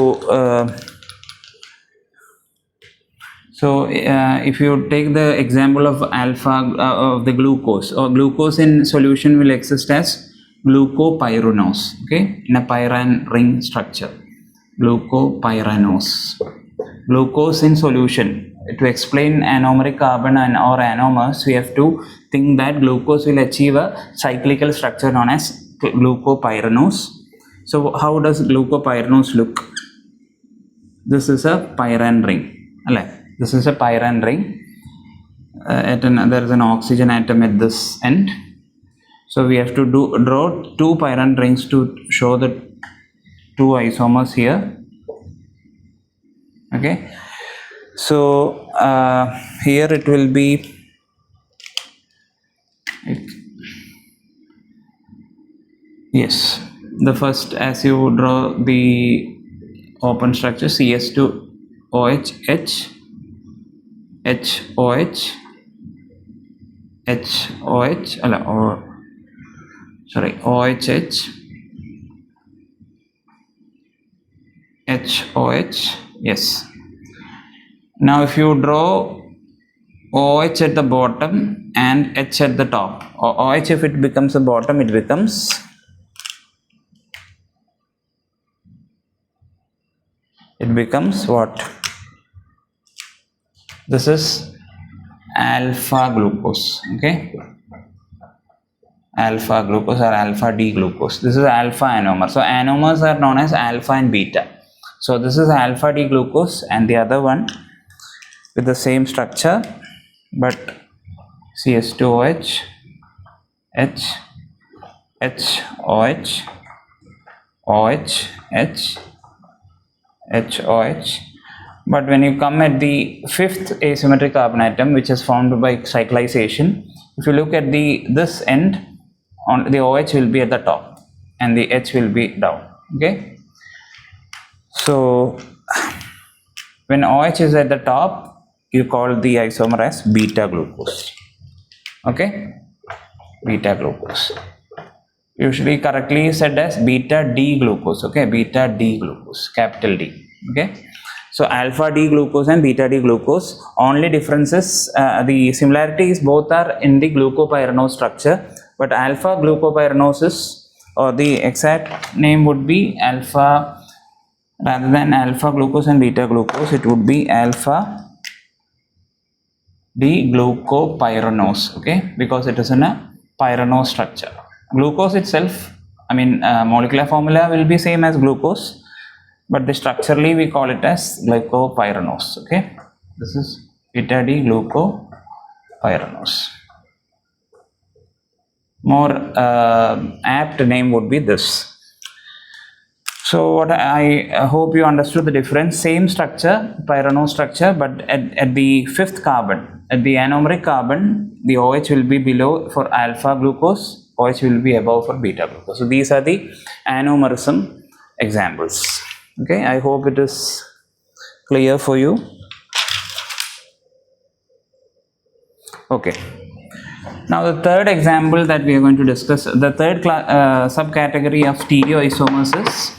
if you take the example of alpha of the glucose, or glucose in solution will exist as glucopyranose, okay, in a pyrene ring structure, glucopyranose. Glucose in solution. To explain anomeric carbon and or anomers, we have to think that glucose will achieve a cyclical structure known as glucopyranose. So how does glucopyranose look? This is a pyrene ring. This is a pyrene ring. There is an oxygen atom at this end. So we have to draw two pyrene rings to show the two isomers here. Okay. So here it will be yes. The first, as you draw the open structure, CS2 OH H HOH HOH OHH HOH. Yes. Now if you draw OH at the bottom and H at the top, or OH, if it becomes the bottom, it becomes what? This is alpha glucose. Okay, alpha glucose or alpha D glucose. This is alpha anomer. So anomers are known as alpha and beta. So this is alpha D glucose, and the other one with the same structure but CS2OH HOH OH HOH. But when you come at the fifth asymmetric carbon atom, which is formed by cyclization, if you look at this end, on the OH will be at the top and the H will be down. Okay, so when OH is at the top, you call the isomer as beta glucose. Okay, beta glucose, usually correctly said as beta D glucose. Okay, beta D glucose, capital D. Okay, so alpha D glucose and beta D glucose, only differences, the similarities both are in the glucopyranose structure, but alpha glucopyranosis, or the exact name would be alpha, rather than alpha glucose and beta glucose, it would be alpha D glucopyranose. Okay, because it is in a pyranose structure. Glucose itself, I mean, molecular formula will be same as glucose, but the structurally we call it as glucopyranose. Okay, this is beta D glucopyranose. More apt name would be this. So what I hope you understood the difference. Same structure, pyranose structure, but at the fifth carbon, at the anomeric carbon, the OH will be below for alpha glucose, OH will be above for beta glucose. So these are the anomerism examples. Okay, I hope it is clear for you. Okay. Now the third example that we are going to discuss, the third subcategory of stereoisomers is,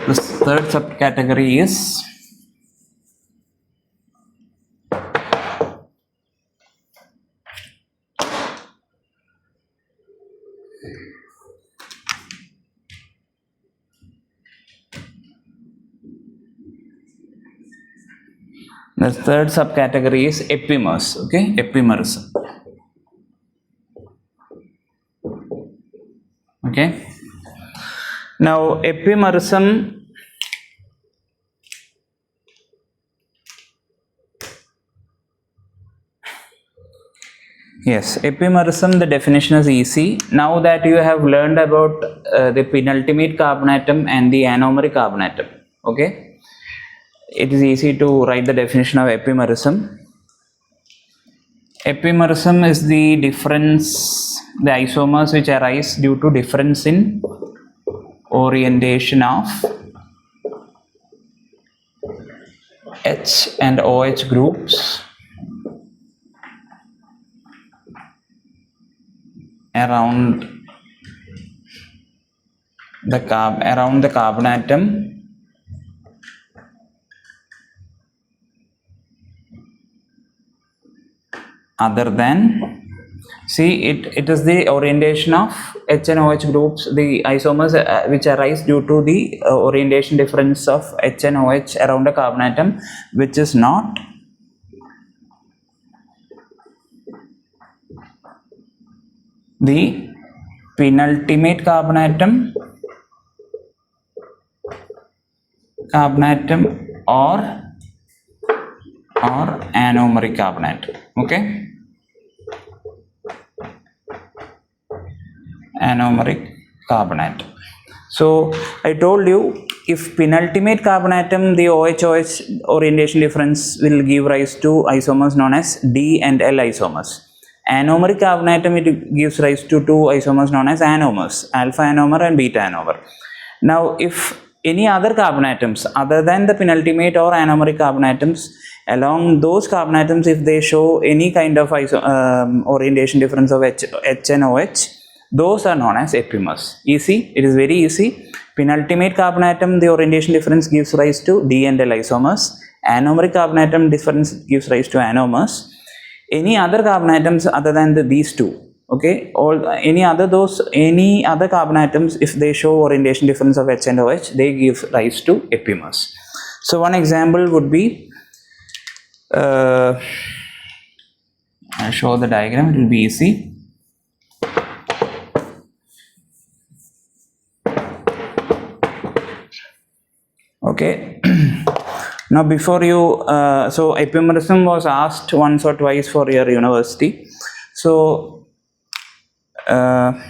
this third subcategory is epimers. Okay, epimerism. Okay, now epimerism, yes, epimerism, the definition is easy. Now that you have learned about the penultimate carbon atom and the anomeric carbon atom, okay, it is easy to write the definition of epimerism. Epimerism is the difference, the isomers which arise due to difference in orientation of H and OH groups around the carbon atom other than, see, it is the orientation of H and OH groups, the isomers which arise due to the orientation difference of H and OH around a carbon atom which is not the penultimate carbon atom or anomeric carbon atom. Okay, anomeric carbon atom. So I told you, if penultimate carbon atom, the OH-OH orientation difference will give rise to isomers known as D and L isomers. Anomeric carbon atom, it gives rise to two isomers known as anomers, alpha anomer and beta anomer. Now if any other carbon atoms other than the penultimate or anomeric carbon atoms, along those carbon atoms, if they show any kind of orientation difference of H and OH, those are known as epimers. Easy, it is very easy. Penultimate carbon atom, the orientation difference gives rise to D and L isomers. Anomeric carbon atom difference gives rise to anomers. Any other carbon atoms other than these two, okay, any other carbon atoms, if they show orientation difference of H and OH, they give rise to epimers. So one example would be, I'll show the diagram, it will be easy. Okay, now before you, so epimerism was asked once or twice for your university. So I'll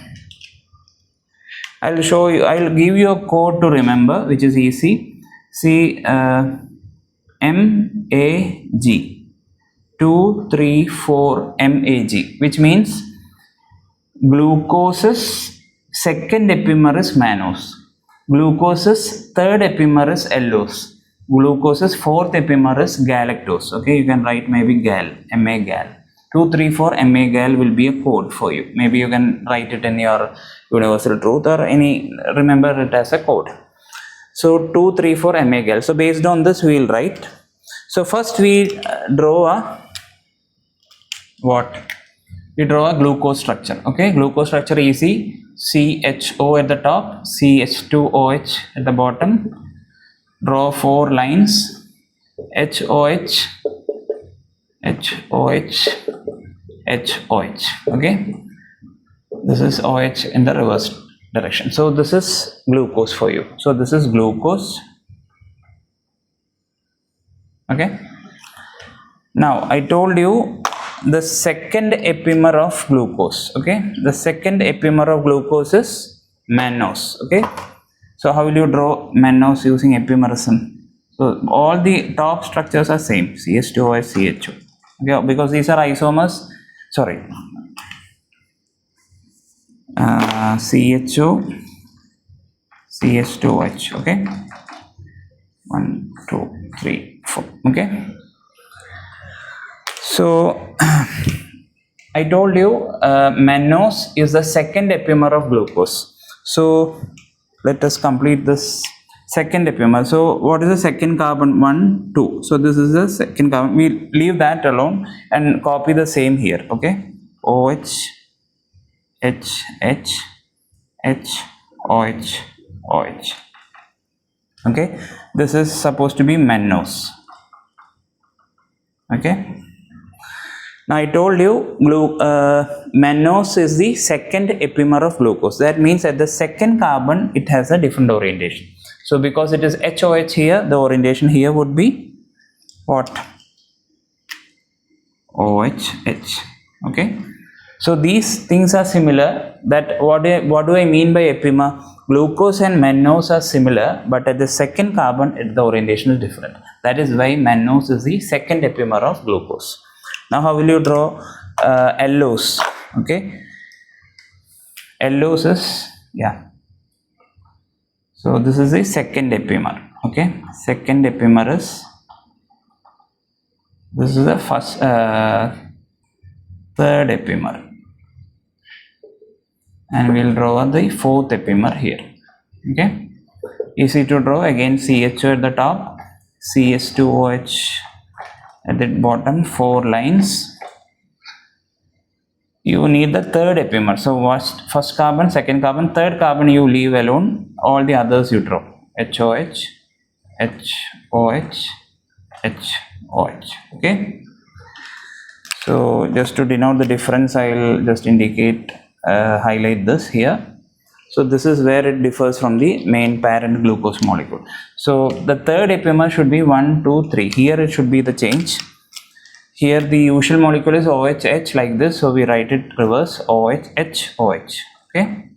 show you, I'll give you a code to remember, which is easy. See, MAG, 2, 3, 4 MAG, which means Glucose's second epimer is mannose. Glucose's third epimer is allose. Glucose's fourth epimer is galactose. Okay, you can write maybe gal, Ma gal. 234 Ma gal will be a code for you. Maybe you can write it in your universal truth or any, remember it as a code. So 234 Ma gal. So based on this we will write. So first we draw a what? We draw a glucose structure. Okay, glucose structure easy. CHO at the top, CH2OH at the bottom. Draw 4 lines. HOH, HOH, HOH. Okay, this is OH in the reverse direction. So this is glucose for you. So this is glucose. Okay. Now I told you the second epimer of glucose. Okay, the second epimer of glucose is mannose. Okay, so how will you draw mannose using epimerism? So all the top structures are same, CH2OH, CHO. Okay, because these are isomers. Sorry, CHO, CH2OH. Okay, 1, 2, 3, 4. Okay. So I told you mannose is the second epimer of glucose. So let us complete this second epimer. So what is the second carbon? 1, 2. So this is the second carbon. We leave that alone and copy the same here. Okay, OH, H, H, H, OH, OH. Okay, this is supposed to be mannose. Okay. Now I told you mannose is the second epimer of glucose. That means at the second carbon it has a different orientation. So because it is HOH here, the orientation here would be what? OH. Okay. So these things are similar. That what do I mean by epimer? Glucose and mannose are similar, but at the second carbon the orientation is different. That is why mannose is the second epimer of glucose. Now how will you draw allose? Okay, allose is, yeah, so this is the second epimer. Okay, second epimer is, this is the first third epimer, and we'll draw the fourth epimer here. Okay, easy to draw. Again CHO at the top, CH2OH at the bottom, 4 lines. You need the third epimer. So first carbon, second carbon, third carbon you leave alone. All the others you draw. HOH, HOH, HOH. Okay. So just to denote the difference, I will just indicate, highlight this here. So this is where it differs from the main parent glucose molecule. So the third epimer should be 1, 2, 3. Here it should be the change. Here the usual molecule is OH like this. So we write it reverse, OH, OH. Okay.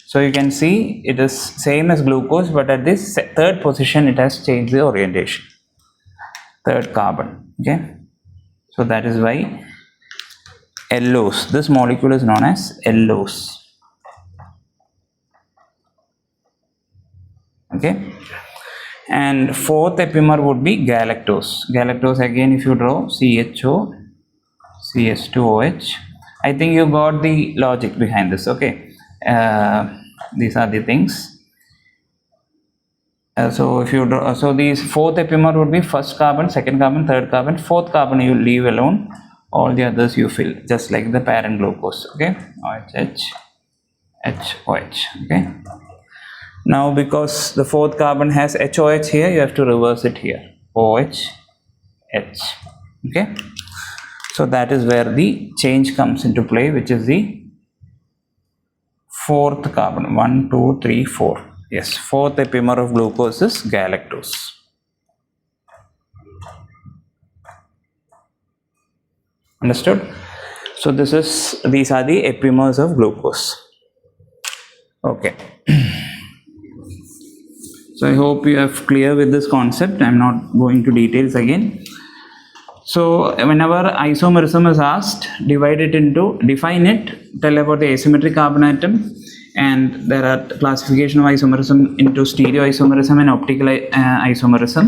So you can see it is same as glucose, but at this third position it has changed the orientation. Third carbon. Okay. So that is why allose. This molecule is known as allose. Okay, and fourth epimer would be galactose. Galactose, again if you draw CHO, CH2OH. I think you got the logic behind this. Okay, these are the things. So if you draw, so these fourth epimer would be first carbon, second carbon, third carbon, fourth carbon you leave alone. All the others you fill, just like the parent glucose. Okay, OH, HOH. Okay. Now because the fourth carbon has HOH here, you have to reverse it here. OH, H. Okay. So that is where the change comes into play, which is the fourth carbon. 1, 2, 3, 4. Yes, fourth epimer of glucose is galactose. Understood? So these are the epimers of glucose. Okay. So I hope you are clear with this concept. I am not going to details again. So whenever isomerism is asked, define it, tell about the asymmetric carbon atom, and there are classification of isomerism into stereoisomerism and optical isomerism.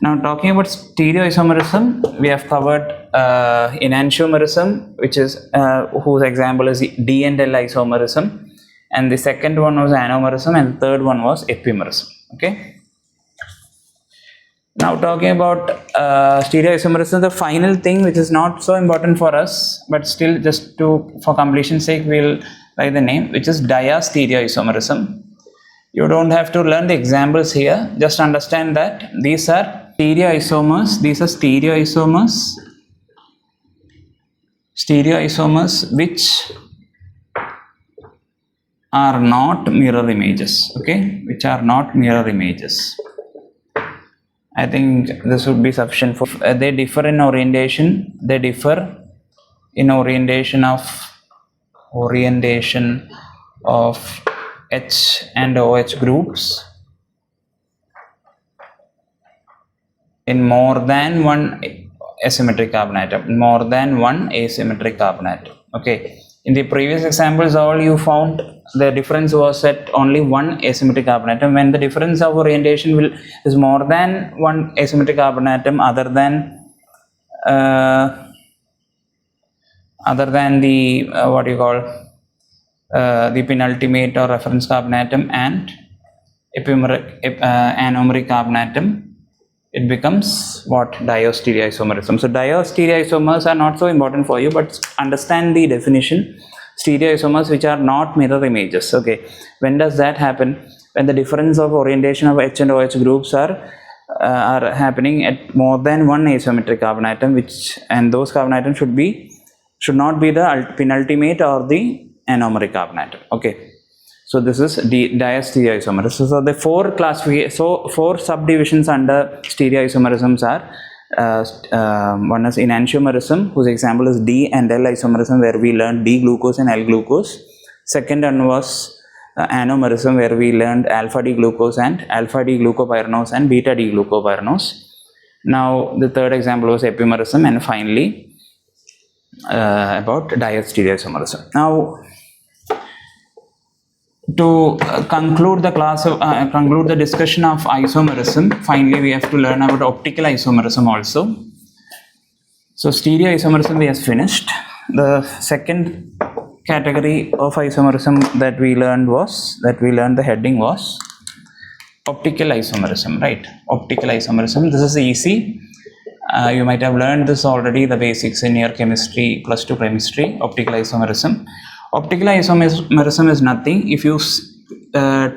Now talking about stereoisomerism, we have covered enantiomerism, which is whose example is D and L isomerism, and the second one was anomerism, and the third one was epimerism. Okay. Now talking about stereoisomerism, the final thing which is not so important for us, but still just for completion's sake, we'll write the name, which is diastereoisomerism. You don't have to learn the examples here, just understand that these are stereoisomers, stereoisomers which are not mirror images, okay, which are not mirror images. I think this would be sufficient for they differ in orientation. They differ in orientation of H and OH groups in more than one asymmetric carbon atom. Okay. In the previous examples, all you found the difference was at only one asymmetric carbon atom. When the difference of orientation is more than one asymmetric carbon atom, other than the what you call the penultimate or reference carbon atom and anomeric carbon atom, it becomes what? Diastereoisomerism. So diastereoisomers are not so important for you, but understand the definition. Stereoisomers which are not mirror images. Okay, when does that happen? When the difference of orientation of H and OH groups are happening at more than one asymmetric carbon atom, and those carbon atoms should not be the penultimate or the anomeric carbon atom. Okay. So this is diastereoisomerism. So the four subdivisions under stereoisomerisms are one is enantiomerism, whose example is D and L isomerism, where we learned D glucose and L glucose. Second one was anomerism, where we learned alpha D glucose and alpha D glucopyranose and beta D glucopyranose. Now the third example was epimerism, and finally about diastereoisomerism. Now to conclude the discussion of isomerism, finally we have to learn about optical isomerism also. So stereoisomerism we have finished. The second category of isomerism that we learned the heading was optical isomerism, right? Optical isomerism. This is easy. You might have learned this already, the basics in your chemistry, +2 chemistry, optical isomerism. Optical isomerism is nothing. If you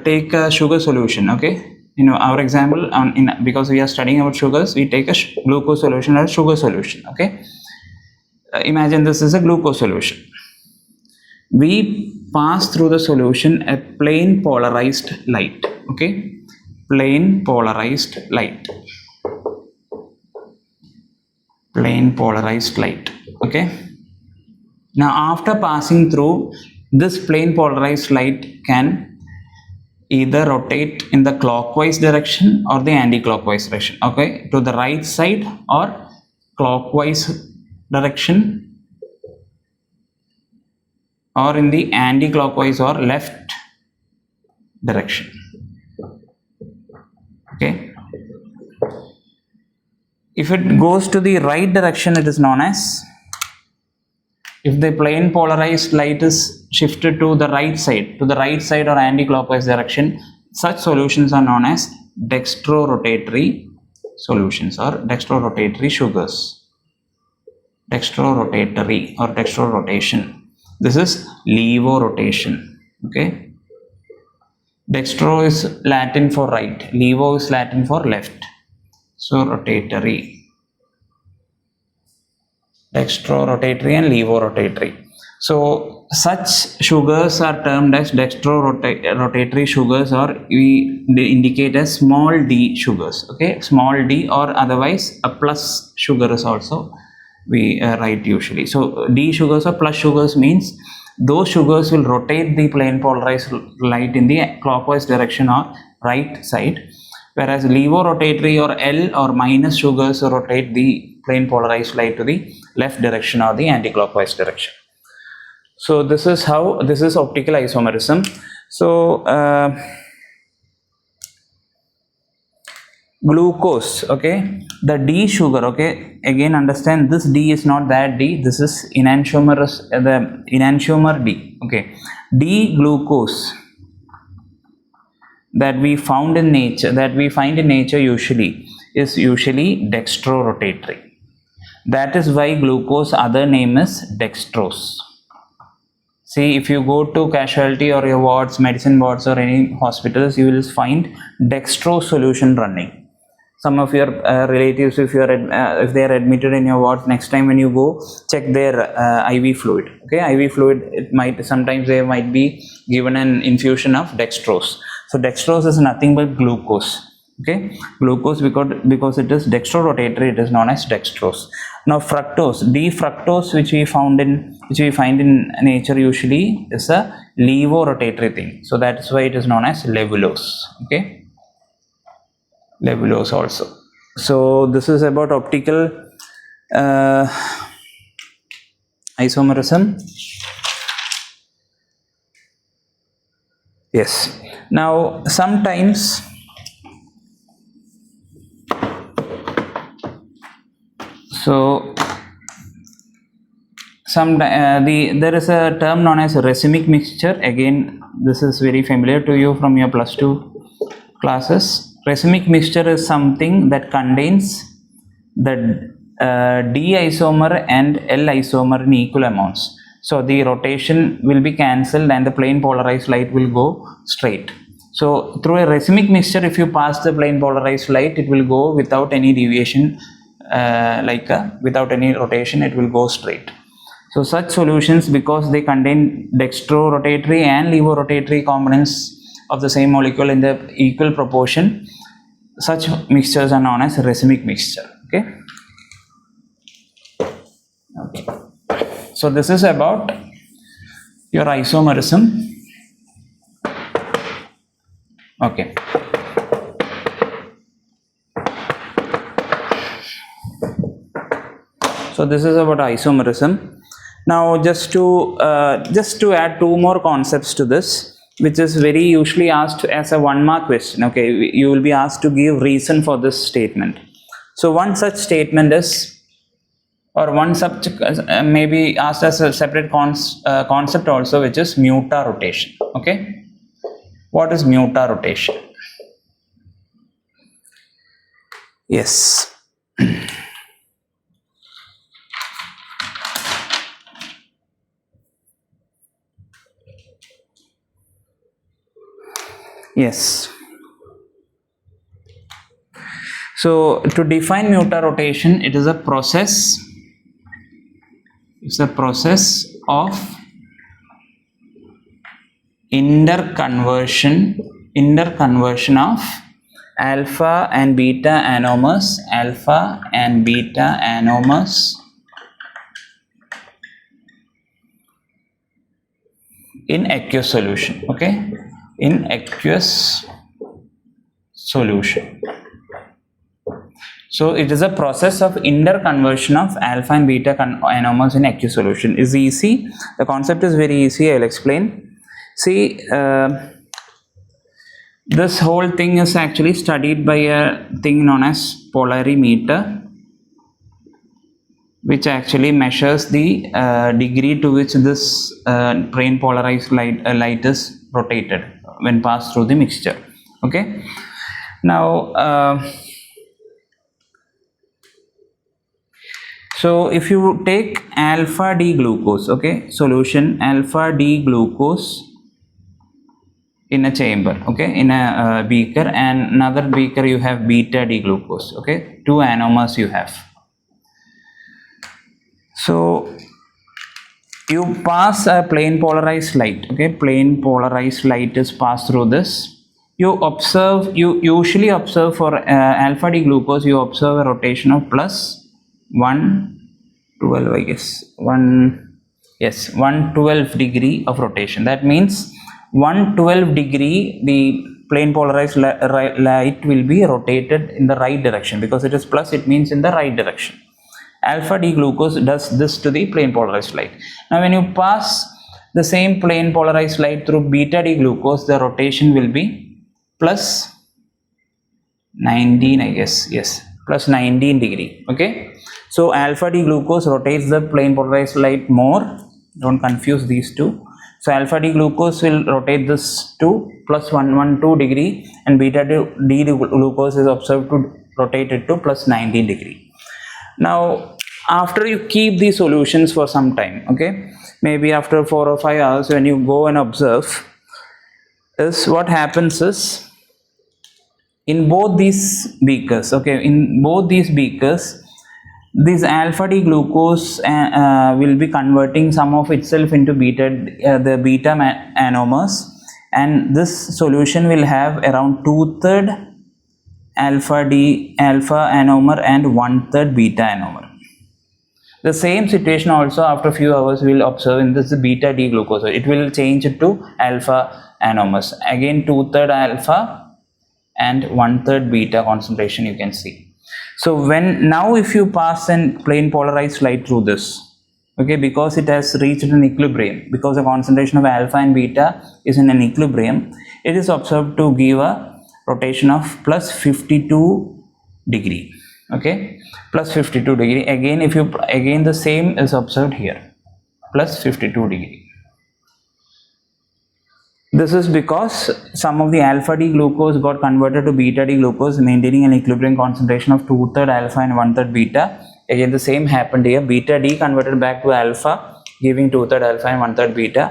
take a sugar solution, okay, our example, because we are studying about sugars, we take a glucose solution or a sugar solution, okay. Imagine this is a glucose solution. We pass through the solution a plain polarized light, okay, plain polarized light, okay. Now after passing through, this plain polarized light can either rotate in the clockwise direction or the anti-clockwise direction, okay, to the right side or clockwise direction, or in the anti-clockwise or left direction, okay. If it goes to the right direction, it is known as, if the plane polarized light is shifted to the right side or anti-clockwise direction, such solutions are known as dextrorotatory solutions or dextrorotatory sugars. Dextrorotatory or dextrorotation. This is levorotation, okay. Dextro is Latin for right, levo is Latin for left. So rotatory, dextrorotatory and levorotatory. So such sugars are termed as dextrorotatory sugars, or they indicate as small d sugars, okay, small d, or otherwise a plus sugar is also we write usually. So d sugars or plus sugars means those sugars will rotate the plane polarized light in the clockwise direction or right side, whereas levorotatory or L or minus sugars rotate the plane polarized light to the left direction or the anti-clockwise direction. So this is optical isomerism. So glucose, okay, the D sugar, okay, again understand this D is not that D, this is enantiomerous, the enantiomer D, okay. D glucose that we find in nature usually is dextrorotatory. That is why glucose other name is dextrose. See, if you go to casualty or your wards, medicine wards or any hospitals, you will find dextrose solution running. Some of your relatives, if they are admitted in your ward, next time when you go, check their IV fluid. Okay, IV fluid, sometimes they might be given an infusion of dextrose. So dextrose is nothing but glucose. Okay, glucose, because it is dextrorotatory, it is known as dextrose. Now fructose, D-fructose, which we find in nature usually, is a levorotatory thing. So that is why it is known as levulose. Okay. Levulose also. So this is about optical isomerism. Yes. Now sometimes there is a term known as racemic mixture. Again, this is very familiar to you from your +2 classes. Racemic mixture is something that contains the D isomer and L isomer in equal amounts. So the rotation will be cancelled and the plane polarized light will go straight. So through a racemic mixture, if you pass the plane polarized light, it will go without any deviation, without any rotation, it will go straight. So such solutions, because they contain dextrorotatory and levorotatory components of the same molecule in the equal proportion, such mixtures are known as racemic mixture. Okay. So this is about your isomerism. Okay. So this is about isomerism. Now just to add two more concepts to this, which is very usually asked as a 1-mark question. Okay, you will be asked to give reason for this statement. So one such statement is, or one subject may be asked as a separate concept also, which is mutarotation. Okay, what is mutarotation? Yes. Yes. So to define mutarotation, it is a process. It's a process of interconversion of alpha and beta anomers in aqueous solution. Okay, in aqueous solution. So it is a process of interconversion of alpha and beta anomers in aqueous solution. Is easy. The concept is very easy. I'll explain. See, this whole thing is actually studied by a thing known as polarimeter, which actually measures the degree to which this plane polarized light is rotated when passed through the mixture. Okay. Now, so if you take alpha D glucose, okay, solution alpha D glucose in a chamber, okay, in a beaker, and another beaker you have beta D glucose, okay, 2 anomers you have. So you pass a plane polarized light, okay, plane polarized light is passed through this. You usually observe for alpha D glucose, you observe a rotation of plus 112, I guess, 112 degree of rotation. That means 112 degree the plane polarized light will be rotated in the right direction. Because it is plus, it means in the right direction. Alpha D glucose does this to the plane polarized light. Now when you pass the same plane polarized light through beta D glucose, the rotation will be plus 19, I guess, yes, plus 19 degree. Okay, so alpha D glucose rotates the plane polarized light more, don't confuse these two. So alpha D glucose will rotate this to plus 112 degree, and beta D glucose is observed to rotate it to plus 19 degree. Now after you keep these solutions for some time, okay, maybe after 4 or 5 hours, when you go and observe, is what happens is, in both these beakers, okay, in both these beakers, this alpha D glucose will be converting some of itself into the beta anomers, and this solution will have around 2/3 alpha anomer and 1/3 beta anomer. The same situation also after few hours we will observe in this beta D glucose. It will change it to alpha anomers. Again 2/3 alpha and 1/3 beta concentration you can see. So now if you pass a plane polarized light through this, okay, because it has reached an equilibrium, because the concentration of alpha and beta is in an equilibrium, it is observed to give a rotation of plus 52 degree. Okay, plus 52 degree. Again the same is observed here, plus 52 degree. This is because some of the alpha D glucose got converted to beta D glucose, maintaining an equilibrium concentration of 2/3 alpha and 1/3 beta. Again the same happened here, beta D converted back to alpha, giving 2/3 alpha and 1/3 beta.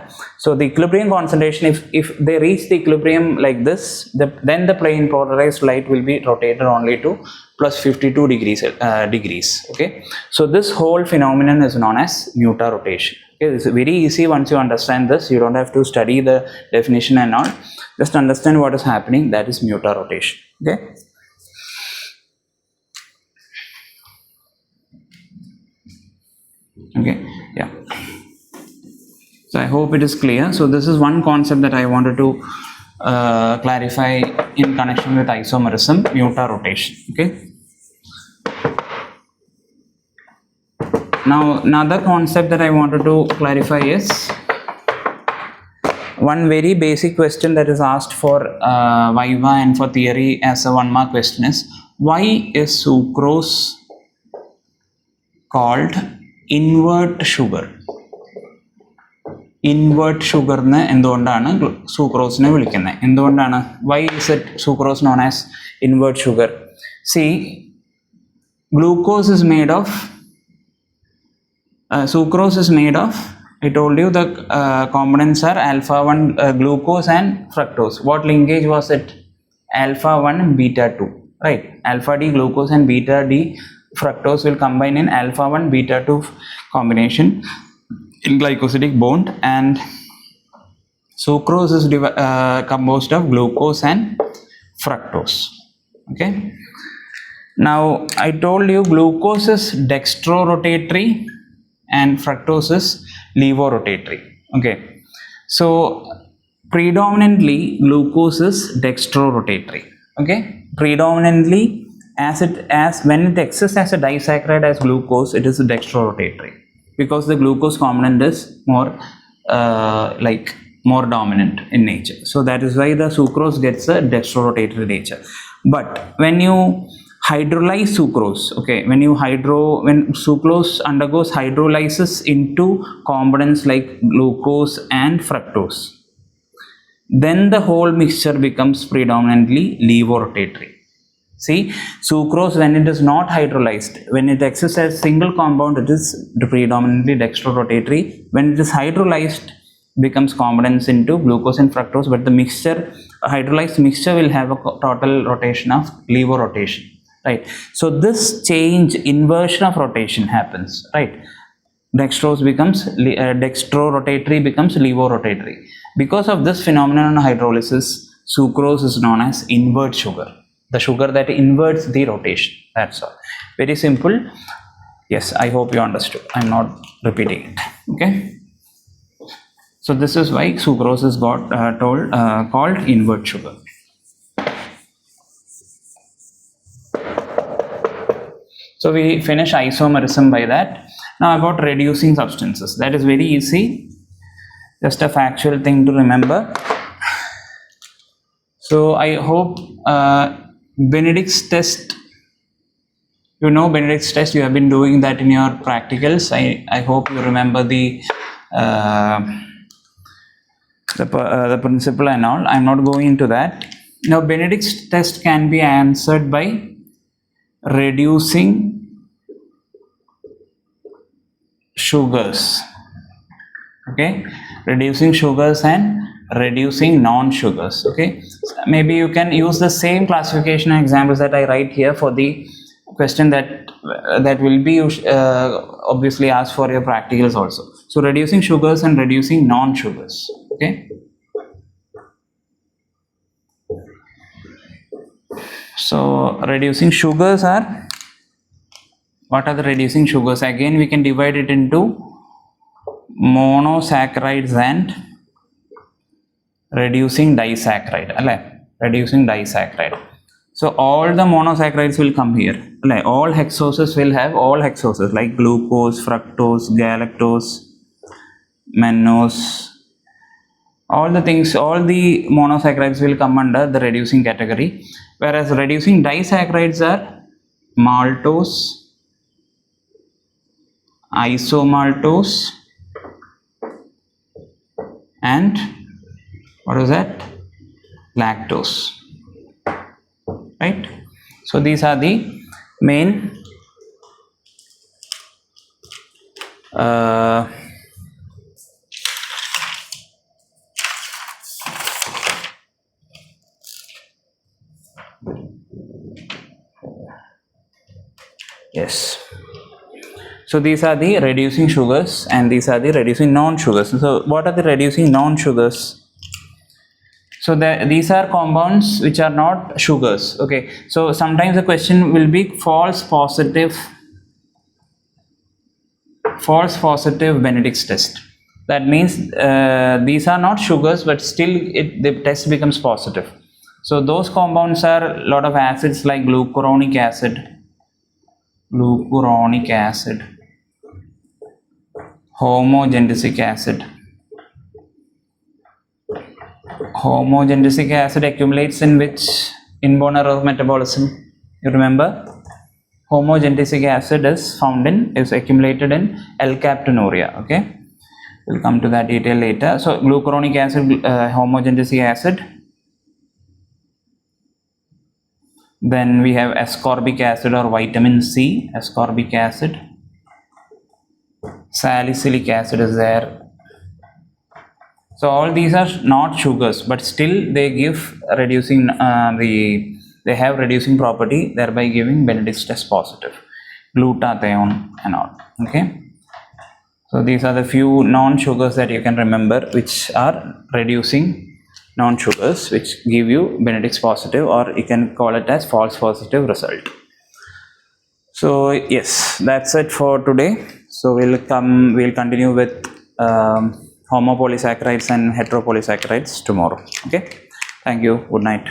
So the equilibrium concentration, if they reach the equilibrium like this, then the plane polarized light will be rotated only to plus 52 degrees. Okay, so this whole phenomenon is known as mutarotation. Okay, it's very easy once you understand this. You don't have to study the definition and all. Just understand what is happening. That is mutarotation. Okay. Okay. Yeah. So I hope it is clear. So this is one concept that I wanted to clarify in connection with isomerism, mutarotation. Okay. Now another concept that I wanted to clarify is one very basic question that is asked for Viva and for theory as a 1 mark question is, why is sucrose called invert sugar? Invert sugar ne endondana sucrose ne vilikkunne? Endondana? Why is it sucrose known as invert sugar? See, glucose is made of sucrose is made of, I told you the components are alpha 1 glucose and fructose. What linkage was it? Alpha 1 and beta 2, right? Alpha D glucose and beta D fructose will combine in alpha 1 beta 2 combination in glycosidic bond, and sucrose is composed of glucose and fructose. Okay. Now I told you glucose is dextrorotatory and fructose is levorotatory. Okay, so predominantly glucose is dextrorotatory. Okay, predominantly when it exists as a disaccharide as glucose, it is dextrorotatory because the glucose component is more more dominant in nature. So that is why the sucrose gets a dextrorotatory nature. But when you hydrolyze sucrose, okay, when sucrose undergoes hydrolysis into components like glucose and fructose, then the whole mixture becomes predominantly levorotatory. See, sucrose, when it is not hydrolyzed, when it exists as single compound, it is predominantly dextrorotatory. When it is hydrolyzed, becomes components into glucose and fructose, but the hydrolyzed mixture will have a total rotation of levorotation. Right, so this change, inversion of rotation happens, right? Dextrorotatory becomes levorotatory. Because of this phenomenon of hydrolysis, sucrose is known as invert sugar, the sugar that inverts the rotation. That's all. Very simple. Yes, I hope you understood. I'm not repeating it. Okay. So this is why sucrose is called invert sugar. So we finish isomerism by that. Now about reducing substances, that is very easy, just a factual thing to remember. So I hope Benedict's test, you know Benedict's test, you have been doing that in your practicals. I hope you remember the principle and all. I'm not going into that. Now Benedict's test can be answered by reducing sugars, okay, reducing sugars and reducing non-sugars, okay. Maybe you can use the same classification examples that I write here for the question that will be obviously asked for your practicals also. So reducing sugars and reducing non-sugars, okay. So reducing sugars are, what are the reducing sugars? Again, we can divide it into monosaccharides and reducing disaccharide, reducing disaccharide. So all the monosaccharides will come here, all hexoses will have all hexoses like glucose, fructose, galactose, mannose, all the things, all the monosaccharides will come under the reducing category, whereas reducing disaccharides are maltose, isomaltose, and what is that, lactose, right? So these are the main yes, so these are the reducing sugars and these are the reducing non-sugars. So what are the reducing non-sugars? So these are compounds which are not sugars, okay. So sometimes the question will be false positive Benedict's test. That means these are not sugars, but still the test becomes positive. So those compounds are a lot of acids like glucuronic acid, homogenesic acid. Homogenesic acid accumulates in which inborn error of metabolism? You remember? Homogenesic acid is accumulated in L-captonuria, okay. We'll come to that detail later. So glucuronic acid, homogenesic acid. Then we have ascorbic acid or vitamin C, ascorbic acid. Salicylic acid is there. So all these are not sugars, but still they give reducing they have reducing property, thereby giving Benedict's test positive. Glutathione and all, okay. So these are the few non-sugars that you can remember which are reducing non-sugars, which give you Benedict's positive, or you can call it as false positive result. So yes, that's it for today. So we'll continue with homopolysaccharides and heteropolysaccharides tomorrow. Okay, thank you, good night.